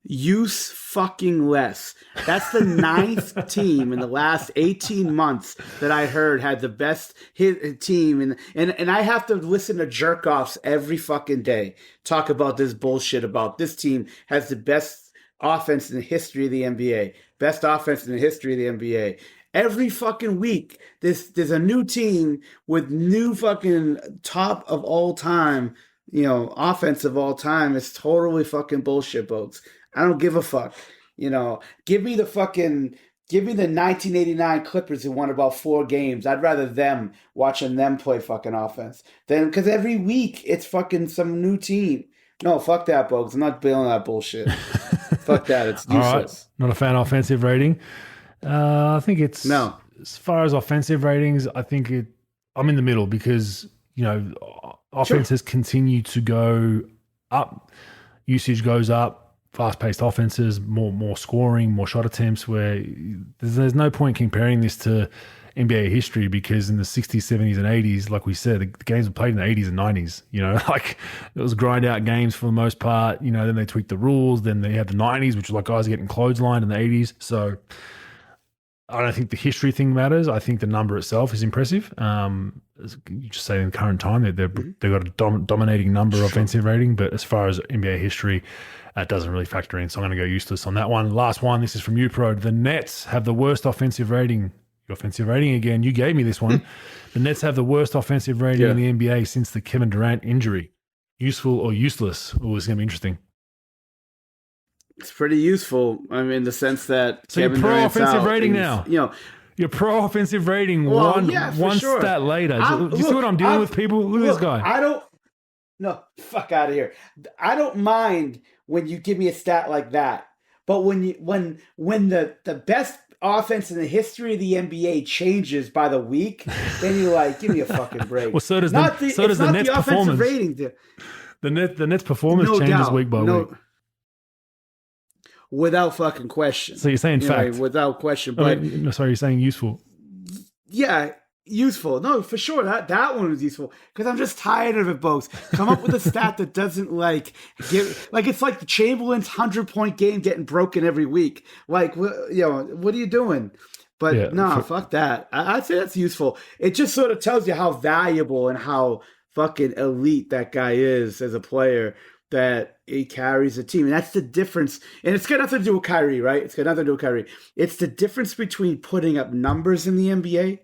Use fucking less. That's the 9th team in the last 18 months that I heard had the best team. And I have to listen to jerk-offs every fucking day talk about this bullshit about this team has the best offense in the history of the NBA. Best offense in the history of the NBA. Every fucking week, there's a new team with new fucking top of all time, offense of all time. It's totally fucking bullshit, Bogues. I don't give a fuck. Give me the 1989 Clippers who won about 4 games. I'd rather them watching them play fucking offense because every week it's fucking some new team. No, fuck that, Bogues. I'm not bailing that bullshit. Fuck that. It's useless. All right. Not a fan of offensive rating. I think it's no. As far as offensive ratings, I think I'm in the middle because offenses continue to go up, usage goes up. Fast-paced offenses, more scoring, more shot attempts, where there's no point comparing this to NBA history because in the 60s, 70s, and 80s, like we said, the games were played in the 80s and 90s. Like it was grind-out games for the most part. Then they tweaked the rules. Then they had the 90s, which was like guys getting clotheslined in the 80s. So I don't think the history thing matters. I think the number itself is impressive. You just say in current time, they've got a dominating number offensive rating, but as far as NBA history, that doesn't really factor in. So I'm going to go useless on that one. Last one. This is from you, Pro. The Nets have the worst offensive rating. Your offensive rating again. You gave me this one. The Nets have the worst offensive rating in the NBA since the Kevin Durant injury. Useful or useless? Oh, it's going to be interesting. It's pretty useful. I mean, in the sense that so Kevin you're pro offensive rating now. You're pro offensive rating. One sure. Stat later. Do you see what I'm dealing with, people? Look at this guy. No, fuck out of here. I don't mind when you give me a stat like that, but when the best offense in the history of the NBA changes by the week, then you're like, give me a fucking break. Well, so does the Nets performance. Rating. The Nets performance changes week by week. Without fucking question. So you're saying fact. Without question. But sorry, you're saying useful. Yeah, useful. No, for sure. That one was useful. Because I'm just tired of it, Bogues. Come up with a stat that doesn't it's like the Chamberlain's 100-point game getting broken every week. Like, what are you doing? But Yeah, no, fuck that. I'd say that's useful. It just sort of tells you how valuable and how fucking elite that guy is as a player, that he carries a team. And that's the difference. And it's got nothing to do with Kyrie, right? It's got nothing to do with Kyrie. It's the difference between putting up numbers in the NBA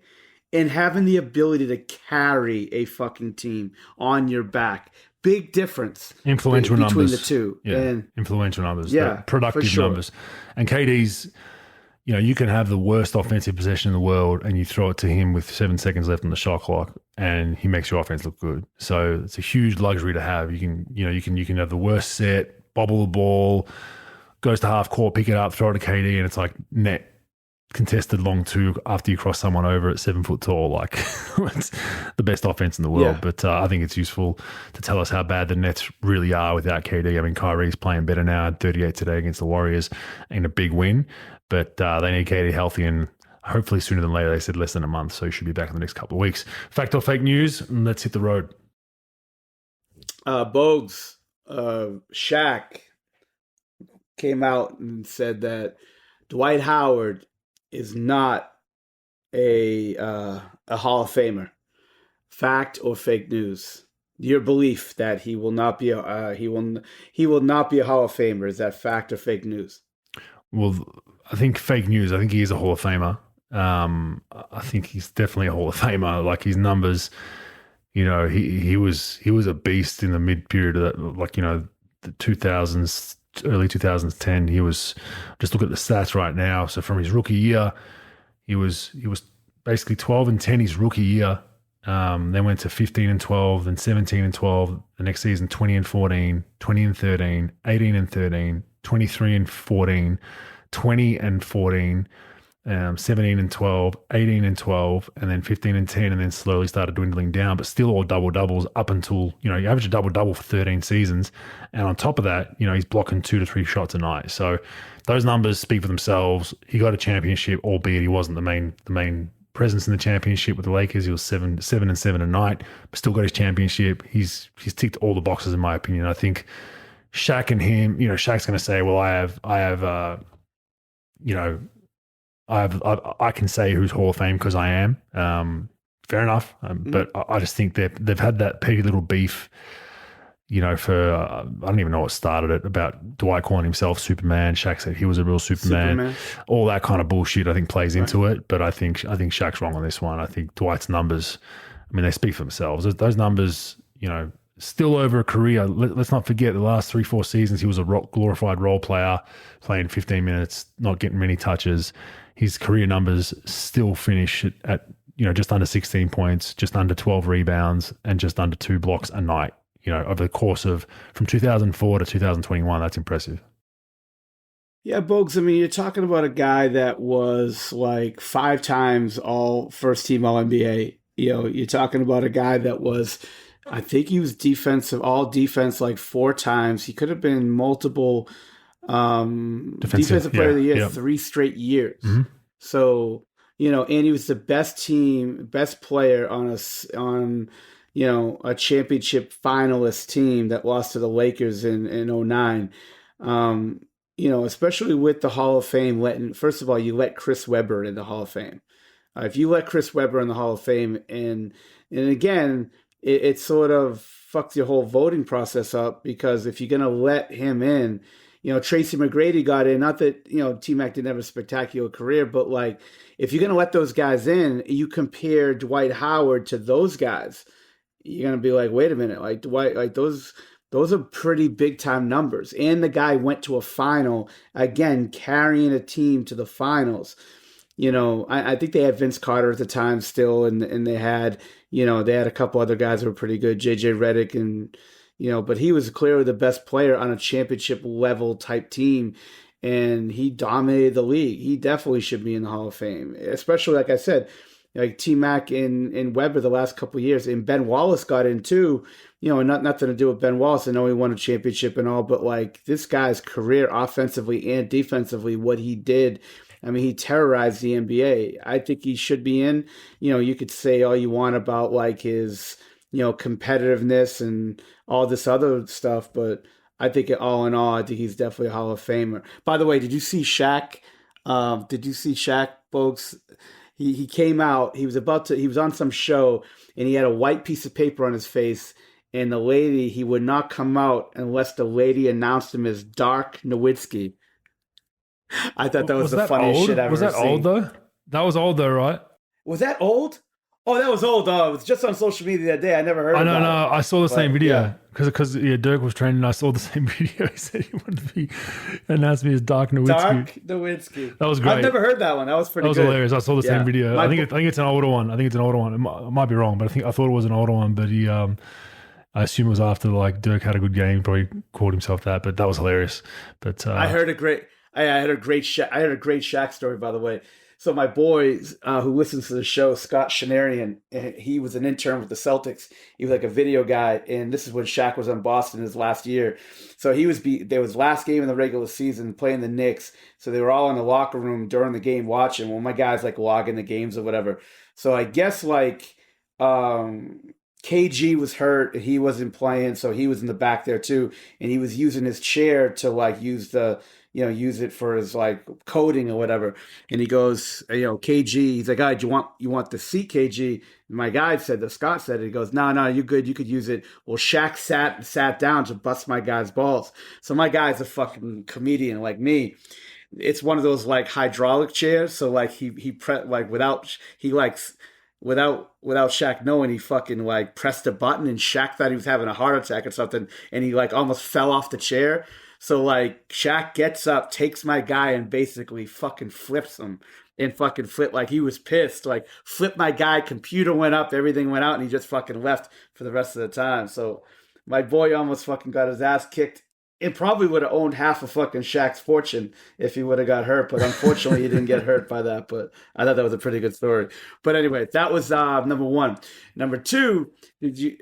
and having the ability to carry a fucking team on your back. Big difference influential between numbers. the two. Yeah, And influential numbers. yeah, Productive for sure. numbers. And KD's, you can have the worst offensive possession in the world and you throw it to him with 7 seconds left on the shot clock and he makes your offense look good. So it's a huge luxury to have. You can have the worst set, bobble the ball, goes to half court, pick it up, throw it to KD, and it's like net contested long two after you cross someone over at 7 foot tall. Like it's the best offense in the world. Yeah. But I think it's useful to tell us how bad the Nets really are without KD. I mean, Kyrie's playing better now, 38 today against the Warriors in a big win. But they need KD healthy, and hopefully sooner than later. They said less than a month, so he should be back in the next couple of weeks. Fact or fake news? And let's hit the road. Bogues, Shaq came out and said that Dwight Howard is not a Hall of Famer. Fact or fake news? Your belief that he will not be he will not be a Hall of Famer, is that fact or fake news? Well, I think fake news. I think he is a Hall of Famer. I think he's definitely a Hall of Famer. Like his numbers, he was a beast in the mid period of that, like the 2000s, early 2010. He was, just look at the stats right now. So from his rookie year, he was basically 12-10 his rookie year. Then went to 15-12, then 17-12. The next season, 20-14, 20-13, 18-13, 23-14, 20-14, 17-12, 18-12, and then 15-10, and then slowly started dwindling down, but still all double doubles up until, you average a double double for 13 seasons. And on top of that, he's blocking 2 to 3 shots a night. So those numbers speak for themselves. He got a championship, albeit he wasn't the main presence in the championship with the Lakers. He was 7-7 a night, but still got his championship. He's ticked all the boxes in my opinion. I think Shaq and him, Shaq's going to say, well, I can say who's Hall of Fame because I am. Fair enough. But I just think they've had that petty little beef, for I don't even know what started it, about Dwight calling himself Superman. Shaq said he was a real Superman. All that kind of bullshit I think plays into it. But I think Shaq's wrong on this one. I think Dwight's numbers, they speak for themselves. Those numbers, still over a career. Let's not forget the last 3-4 seasons, he was a glorified role player, playing 15 minutes, not getting many touches. His career numbers still finish at just under 16 points, just under 12 rebounds, and just under 2 blocks a night. Over the course of from 2004 to 2021, that's impressive. Yeah, Bogues, you're talking about a guy that was like 5 times all first team All NBA. You're talking about a guy that was, I think he was all defense like 4 times. He could have been multiple defensive player of the year 3 straight years. Mm-hmm. So, and he was the best player on a championship finalist team that lost to the Lakers in 2009. Especially with the Hall of Fame, first of all, you let Chris Webber in the Hall of Fame. If you let Chris Webber in the Hall of Fame, and again, it sort of fucks your whole voting process up, because if you're going to let him in, Tracy McGrady got in, not that, T-Mac didn't have a spectacular career, but like, if you're going to let those guys in, you compare Dwight Howard to those guys, you're going to be like, wait a minute, like Dwight, like those are pretty big time numbers. And the guy went to a final, again, carrying a team to the finals. I think they had Vince Carter at the time still, and they had, they had a couple other guys that were pretty good, JJ Redick, and, but he was clearly the best player on a championship level type team, and he dominated the league. He definitely should be in the Hall of Fame, especially, like I said, like T-Mac and Webber the last couple of years, and Ben Wallace got in too. Nothing to do with Ben Wallace. I know he won a championship and all, but like this guy's career offensively and defensively, what he did, he terrorized the NBA. I think he should be in. You could say all you want about like his, competitiveness and all this other stuff, but I think all in all, I think he's definitely a Hall of Famer. By the way, did you see Shaq Did you see Shaq, folks? He came out. He was on some show, and he had a white piece of paper on his face. And the lady, he would not come out unless the lady announced him as Dark Nowitzki. I thought that was the that funniest old? shit I've Was ever that seen. old though? That was old though, right? Was that old? Oh, that was old. It was just on social media that day. I never heard I know, about no, it. I saw the same But, video because Dirk was training. I saw the same video. He said he wanted to be announced me as Dark Nowitzki. Dark Nowitzki. That was great. I've never heard that one. That was pretty That was good. hilarious. I saw the same Yeah. video. I think it's an older one. I might be wrong, but I thought it was an older one. But I assume it was after like Dirk had a good game. Probably called himself that. But that was hilarious. But I had a great Shaq story, by the way. So my boy who listens to the show, Scott Shanarian, he was an intern with the Celtics. He was like a video guy, and this is when Shaq was on Boston his last year. So there was last game in the regular season playing the Knicks. So they were all in the locker room during the game watching. Well, my guys like logging the games or whatever. So I guess like KG was hurt, he wasn't playing, so he was in the back there too, and he was using his chair to like use it for his like coding or whatever. And he goes, KG, he's like, "Do you want the seat, KG?" And my guy Scott said it. He goes, No, you good, you could use it. Well, Shaq sat down to bust my guy's balls. So my guy's a fucking comedian like me. It's one of those like hydraulic chairs, so like without Shaq knowing, he fucking like pressed a button, and Shaq thought he was having a heart attack or something, and he like almost fell off the chair. So like Shaq gets up, takes my guy, and basically fucking flips him. And fucking flipped like he was pissed. Like flipped my guy, computer went up, everything went out, and he just fucking left for the rest of the time. So my boy almost fucking got his ass kicked. It probably would have owned half of fucking Shaq's fortune if he would have got hurt, but unfortunately he didn't get hurt by that. But I thought that was a pretty good story. But anyway, that was number one. Number two, did you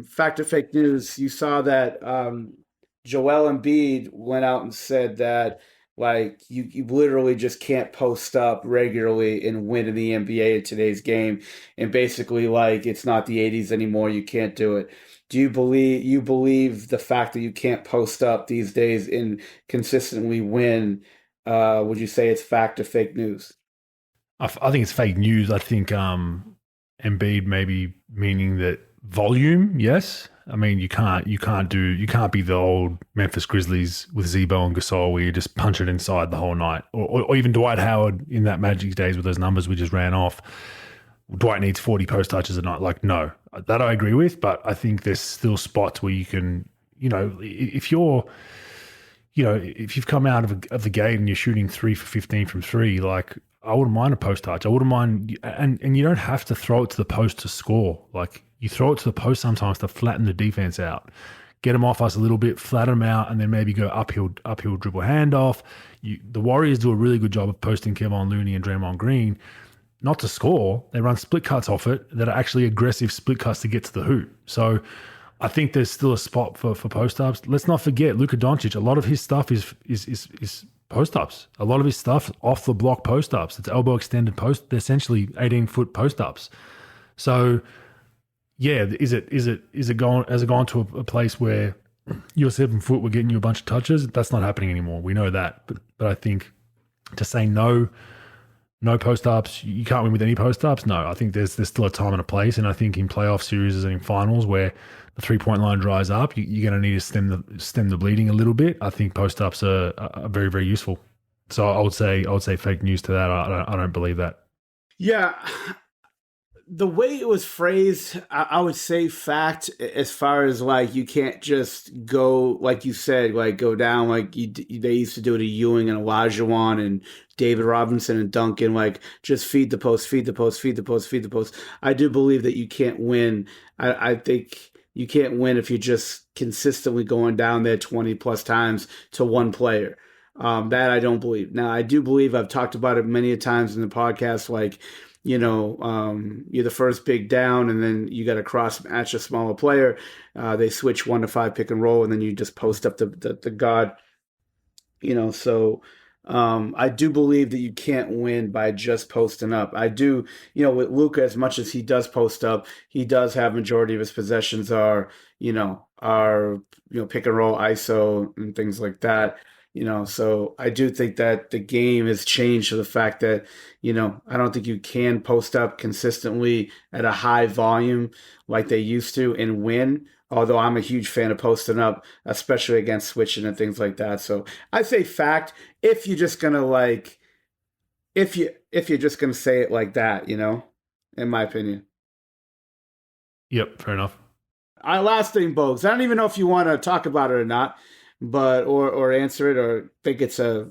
fact or fake news? You saw that Joel Embiid went out and said that like you literally just can't post up regularly and win in the NBA in today's game, and basically like it's not the '80s anymore. You can't do it. Do you believe the fact that you can't post up these days and consistently win? Would you say it's fact or fake news? I think it's fake news. I think Embiid maybe meaning that volume. Yes, I mean you can't be the old Memphis Grizzlies with Zebo and Gasol where you just punch it inside the whole night, or even Dwight Howard in that Magic days with those numbers we just ran off. Dwight needs 40 post touches a night. Like, no, that I agree with, but I think there's still spots where you can, if you've come out of the gate and you're shooting 3 for 15 from three, like I wouldn't mind a post touch. I wouldn't mind, and you don't have to throw it to the post to score. Like you throw it to the post sometimes to flatten the defense out, get them off us a little bit, flatten them out, and then maybe go uphill dribble handoff. The Warriors do a really good job of posting Kevon Looney and Draymond Green. Not to score, they run split cuts off it that are actually aggressive split cuts to get to the hoop. So I think there's still a spot for post ups. Let's not forget Luka Doncic. A lot of his stuff is post ups. A lot of his stuff off the block post ups. It's elbow extended post. They're essentially 18-foot post ups. So yeah, has it gone to a place where you're 7 foot, we're getting you a bunch of touches? That's not happening anymore. We know that. But I think to say no post ups, you can't win with any post ups. No, I think there's still a time and a place, and I think in playoff series and in finals where the 3-point line dries up, you're going to need to stem the bleeding a little bit. I think post ups are very, very useful. So I would say fake news to that. I don't believe that. Yeah. The way it was phrased, I would say fact, as far as like you can't just go, like you said, like go down like they used to do it to Ewing and Olajuwon and David Robinson and Duncan, like just feed the post, feed the post, feed the post, feed the post. I do believe that you can't win. I think you can't win if you're just consistently going down there 20 plus times to one player. That I don't believe. Now, I do believe, I've talked about it many times in the podcast, like, you're the first big down, and then you got to cross match a smaller player. They switch 1 to 5 pick and roll, and then you just post up the guard. So I do believe that you can't win by just posting up. I do, with Luka, as much as he does post up, he does have majority of his possessions are pick and roll, ISO, and things like that. So I do think that the game has changed to the fact that, I don't think you can post up consistently at a high volume like they used to and win. Although I'm a huge fan of posting up, especially against switching and things like that. So I say fact if you're just gonna if you're just gonna say it like that, in my opinion. Yep, fair enough. Last thing, Bogues. I don't even know if you want to talk about it or not, but or answer it or think it's a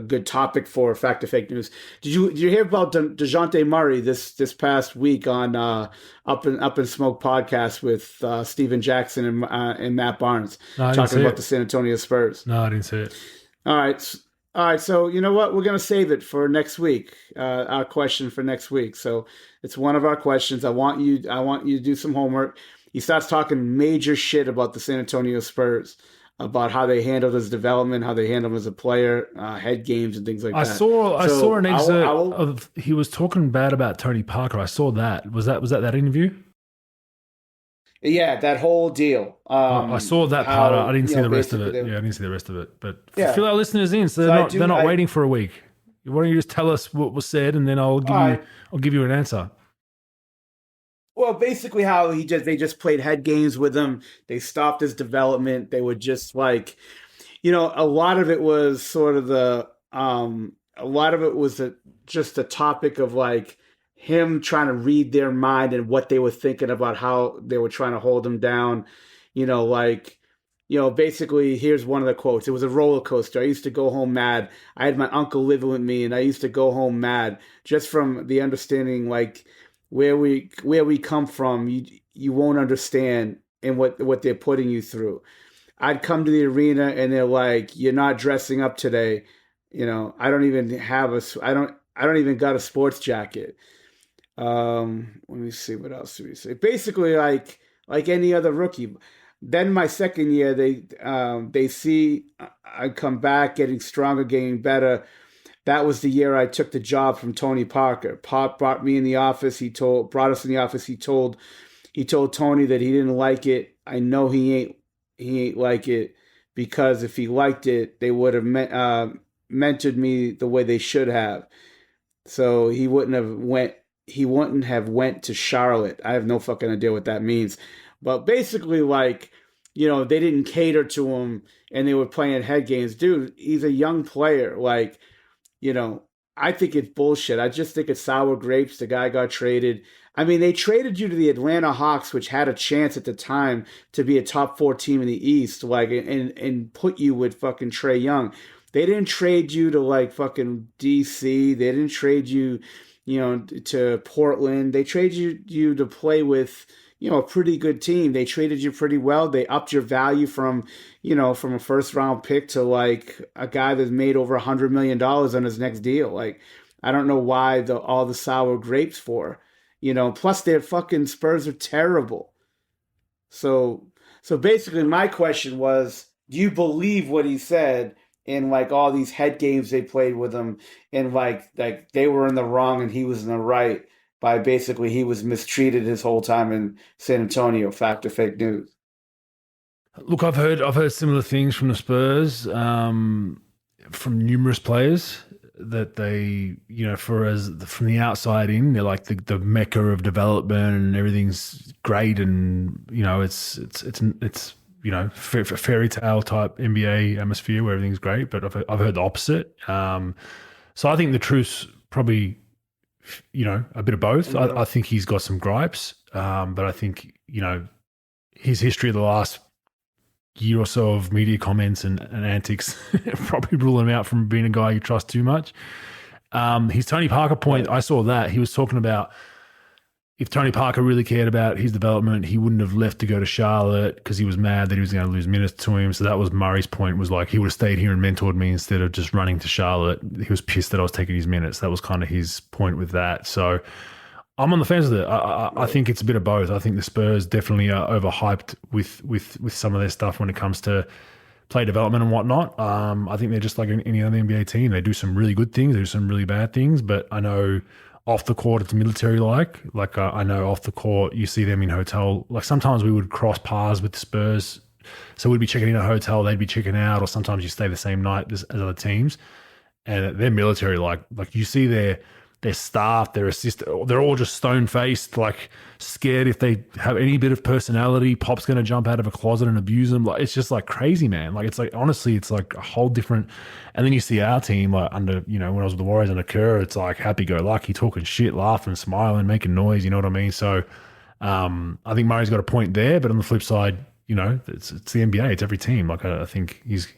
good topic for fact or fake news. Did you hear about DeJounte Murray this past week on Up in Smoke podcast with Steven Jackson and Matt Barnes talking about the San Antonio Spurs? No, I didn't see it. All right. So you know what? We're gonna save it for next week. Our question for next week. So it's one of our questions. I want you to do some homework. He starts talking major shit about the San Antonio Spurs, about how they handled his development, how they handled him as a player, head games and things like that. I saw an excerpt of he was talking bad about Tony Parker. I saw that. Was that interview? Yeah, that whole deal. I saw that part. I didn't see the rest of it. I didn't see the rest of it. But fill our listeners in, so they're not waiting for a week. Why don't you just tell us what was said, and then I'll give you an answer. Well, basically, how they just played head games with him. They stopped his development. They were just like, a lot of it was sort of just a topic of like him trying to read their mind and what they were thinking about how they were trying to hold him down. Basically, here's one of the quotes. It was a roller coaster. I used to go home mad. I had my uncle living with me, and I used to go home mad just from the understanding, like, where we come from, you won't understand and what they're putting you through. I'd come to the arena and they're like, "You're not dressing up today." I don't even got a sports jacket. Let me see, what else do we say? Basically, like any other rookie. Then my second year, they see I come back, getting stronger, getting better. That was the year I took the job from Tony Parker. Pop brought me in the office. Brought us in the office. He told Tony that he didn't like it. I know he ain't like it, because if he liked it, they would have mentored me the way they should have. So he wouldn't have went to Charlotte. I have no fucking idea what that means. But basically, like, they didn't cater to him and they were playing head games. Dude, he's a young player. Like, I think it's bullshit. I just think it's sour grapes. The guy got traded. I mean, they traded you to the Atlanta Hawks, which had a chance at the time to be a top 4 team in the East, like, and put you with fucking Trae Young. They didn't trade you to like fucking DC. They didn't trade you, to Portland. They traded you to play with, a pretty good team. They traded you pretty well. They upped your value from a first round pick to like a guy that's made over $100 million on his next deal. Like, I don't know why all the sour grapes for, plus their fucking Spurs are terrible. So basically my question was, do you believe what he said in like all these head games they played with him, and like they were in the wrong and he was in the right? By basically he was mistreated his whole time in San Antonio. Fact or fake news? Look, I've heard similar things from the Spurs, from numerous players, that they, from the outside in, they're like the mecca of development and everything's great, and it's fairy tale type NBA atmosphere where everything's great. But I've heard the opposite. So I think the truth's probably, a bit of both. I think he's got some gripes, but I think, his history of the last year or so of media comments and antics probably rule him out from being a guy you trust too much. His Tony Parker point, I saw that. He was talking about if Tony Parker really cared about his development, he wouldn't have left to go to Charlotte because he was mad that he was going to lose minutes to him. So that was Murray's point, was like, he would have stayed here and mentored me instead of just running to Charlotte. He was pissed that I was taking his minutes. That was kind of his point with that. So I'm on the fence with it. I think it's a bit of both. I think the Spurs definitely are overhyped with some of their stuff when it comes to play development and whatnot. I think they're just like any other NBA team. They do some really good things. They do some really bad things. But I know off the court, it's military-like. Like I know off the court, you see them in hotel. Like sometimes we would cross paths with the Spurs So we'd be checking in at a hotel, they'd be checking out, or sometimes you stay the same night as other teams. And they're military, like you see their staff, their assistant, they're all just stone faced, like scared if they have any bit of personality, Pop's going to jump out of a closet and abuse them. Like, it's just like crazy, man. Like, it's like, honestly, it's like a whole different. And then you see our team, like under, when I was with the Warriors under Kerr, it's like happy go lucky, talking shit, laughing, smiling, making noise. You know what I mean? So I think Murray's got a point there, but on the flip side, it's the NBA, it's every team. Like, I think he's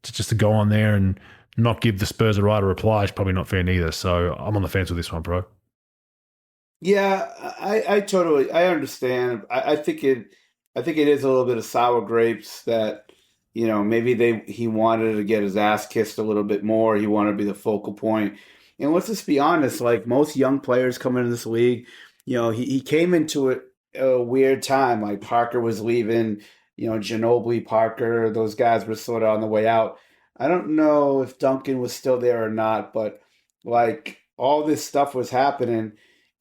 just to go on there and not give the Spurs a right to reply is probably not fair neither. So I'm on the fence with this one, bro. Yeah, I totally understand. I think it is a little bit of sour grapes that maybe he wanted to get his ass kissed a little bit more. He wanted to be the focal point. And let's just be honest, like most young players coming into this league, he came into it a weird time. Like Parker was leaving, Ginobili, Parker, those guys were sort of on the way out. I don't know if Duncan was still there or not, but like all this stuff was happening,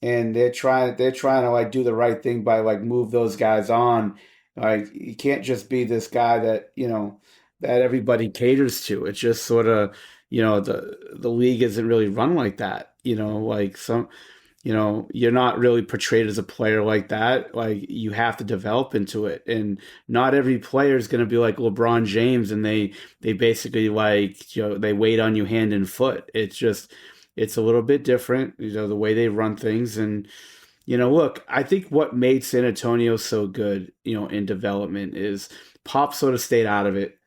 and they're trying to like do the right thing by like move those guys on. Like you can't just be this guy that that everybody caters to. It's just sort of the league isn't really run like that. Like some. You're not really portrayed as a player like that. Like you have to develop into it, and not every player is going to be like LeBron James, and they basically like they wait on you hand and foot. It's a little bit different, the way they run things. And look, I think what made San Antonio so good, in development is Pop sort of stayed out of it.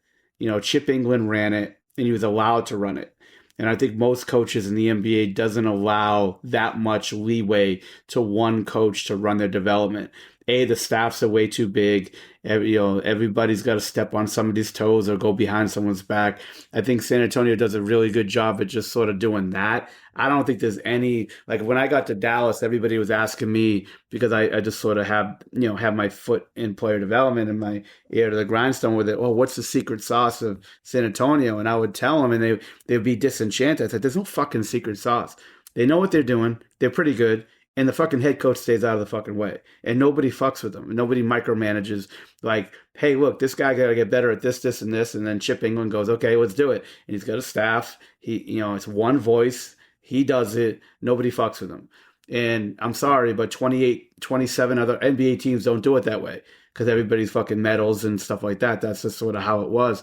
Chip England ran it, and he was allowed to run it. And I think most coaches in the NBA doesn't allow that much leeway to one coach to run their development. The staffs are way too big. Everybody's got to step on somebody's toes or go behind someone's back. I think San Antonio does a really good job at just sort of doing that. I don't think there's any, like when I got to Dallas, everybody was asking me, because I just sort of have my foot in player development and my ear to the grindstone with it. Oh, what's the secret sauce of San Antonio? And I would tell them, and they'd be disenchanted. I said, there's no fucking secret sauce. They know what they're doing. They're pretty good. And the fucking head coach stays out of the fucking way. And nobody fucks with them. And nobody micromanages. Like, hey, look, this guy got to get better at this, this, and this. And then Chip England goes, okay, let's do it. And he's got a staff. It's one voice. He does it. Nobody fucks with him. And I'm sorry, but 28, 27 other NBA teams don't do it that way. Because everybody's fucking medals and stuff like that. That's just sort of how it was.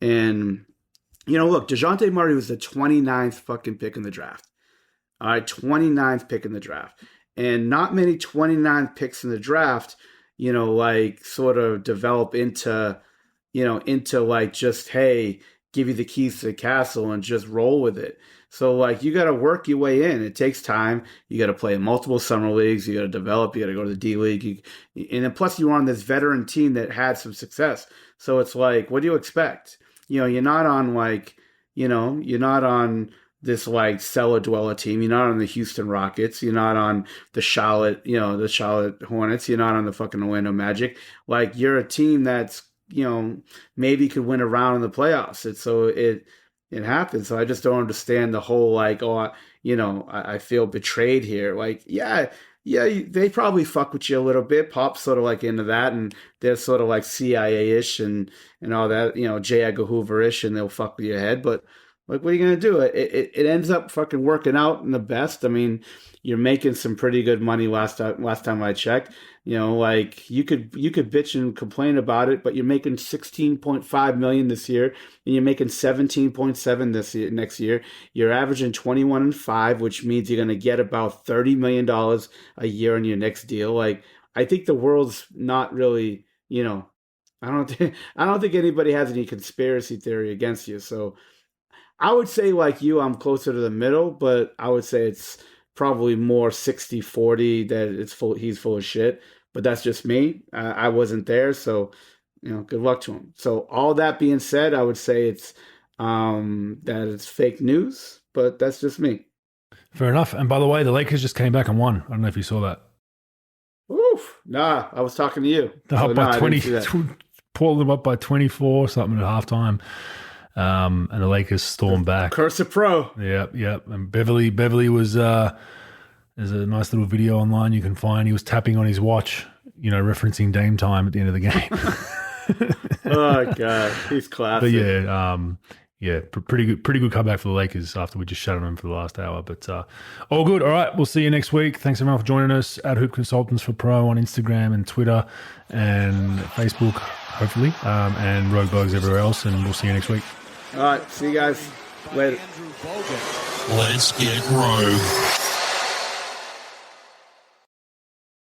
And, look, DeJounte Murray was the 29th fucking pick in the draft. All right, 29th pick in the draft. And not many 29th picks in the draft, like sort of develop into like just, hey, give you the keys to the castle and just roll with it. So like you got to work your way in. It takes time. You got to play in multiple summer leagues. You got to develop. You got to go to the D League. And then plus you're on this veteran team that had some success. So it's like, what do you expect? You're not on like, you're not on this like cellar dweller team. You're not on the Houston Rockets. You're not on the Charlotte Hornets. You're not on the fucking Orlando Magic. Like you're a team that's, maybe could win a round in the playoffs. It happens. So I just don't understand the whole like, I feel betrayed here. Like, yeah, they probably fuck with you a little bit. Pop's sort of like into that, and they're sort of like CIA-ish and all that, J. Edgar Hoover-ish, and they'll fuck with your head. But like, what are you going to do? It ends up fucking working out in the best. I mean, you're making some pretty good money last time I checked. Like you could bitch and complain about it, but you're making $16.5 million this year, and you're making $17.7 next year. You're averaging 21-5, which means you're going to get about $30 million a year on your next deal. Like, I think the world's not really, I don't think anybody has any conspiracy theory against you. So I would say like you, I'm closer to the middle, but I would say it's probably more 60-40 that he's full of shit. But that's just me. I wasn't there, so good luck to him. So all that being said, I would say it's that it's fake news, but that's just me. Fair enough. And by the way, the Lakers just came back and won. I don't know if you saw that. Oof. Nah, I was talking to you. They're up by 20. Portland up by 24 something at halftime. And the Lakers stormed back. Curse a pro. Yep. And Beverly was there's a nice little video online you can find. He was tapping on his watch, referencing Dame time at the end of the game. Oh god, he's classic. But yeah, pretty good comeback for the Lakers after we just shut them for the last hour. But all good. All right, we'll see you next week. Thanks everyone for joining us at Hoop Consultants for Pro on Instagram and Twitter and Facebook, hopefully, and Rogue Bugs everywhere else. And we'll see you next week. All right, see you guys later. Andrew Bogut. Let's get rogue.